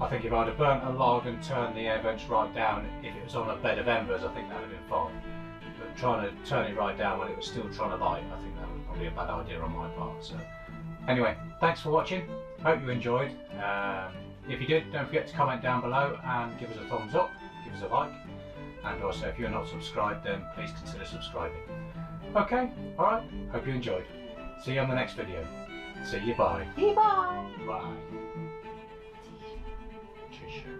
I think if I'd have burnt a log and turned the air vents right down, if it was on a bed of embers, I think that would have been fine. But trying to turn it right down when it was still trying to light, I think that was probably a bad idea on my part. So, anyway, thanks for watching. Hope you enjoyed. If you did, don't forget to comment down below and give us a thumbs up, give us a like, and also if you're not subscribed, then please consider subscribing. Okay, alright, hope you enjoyed. See you on the next video. See you, bye. See you, bye. Bye. T-shirt.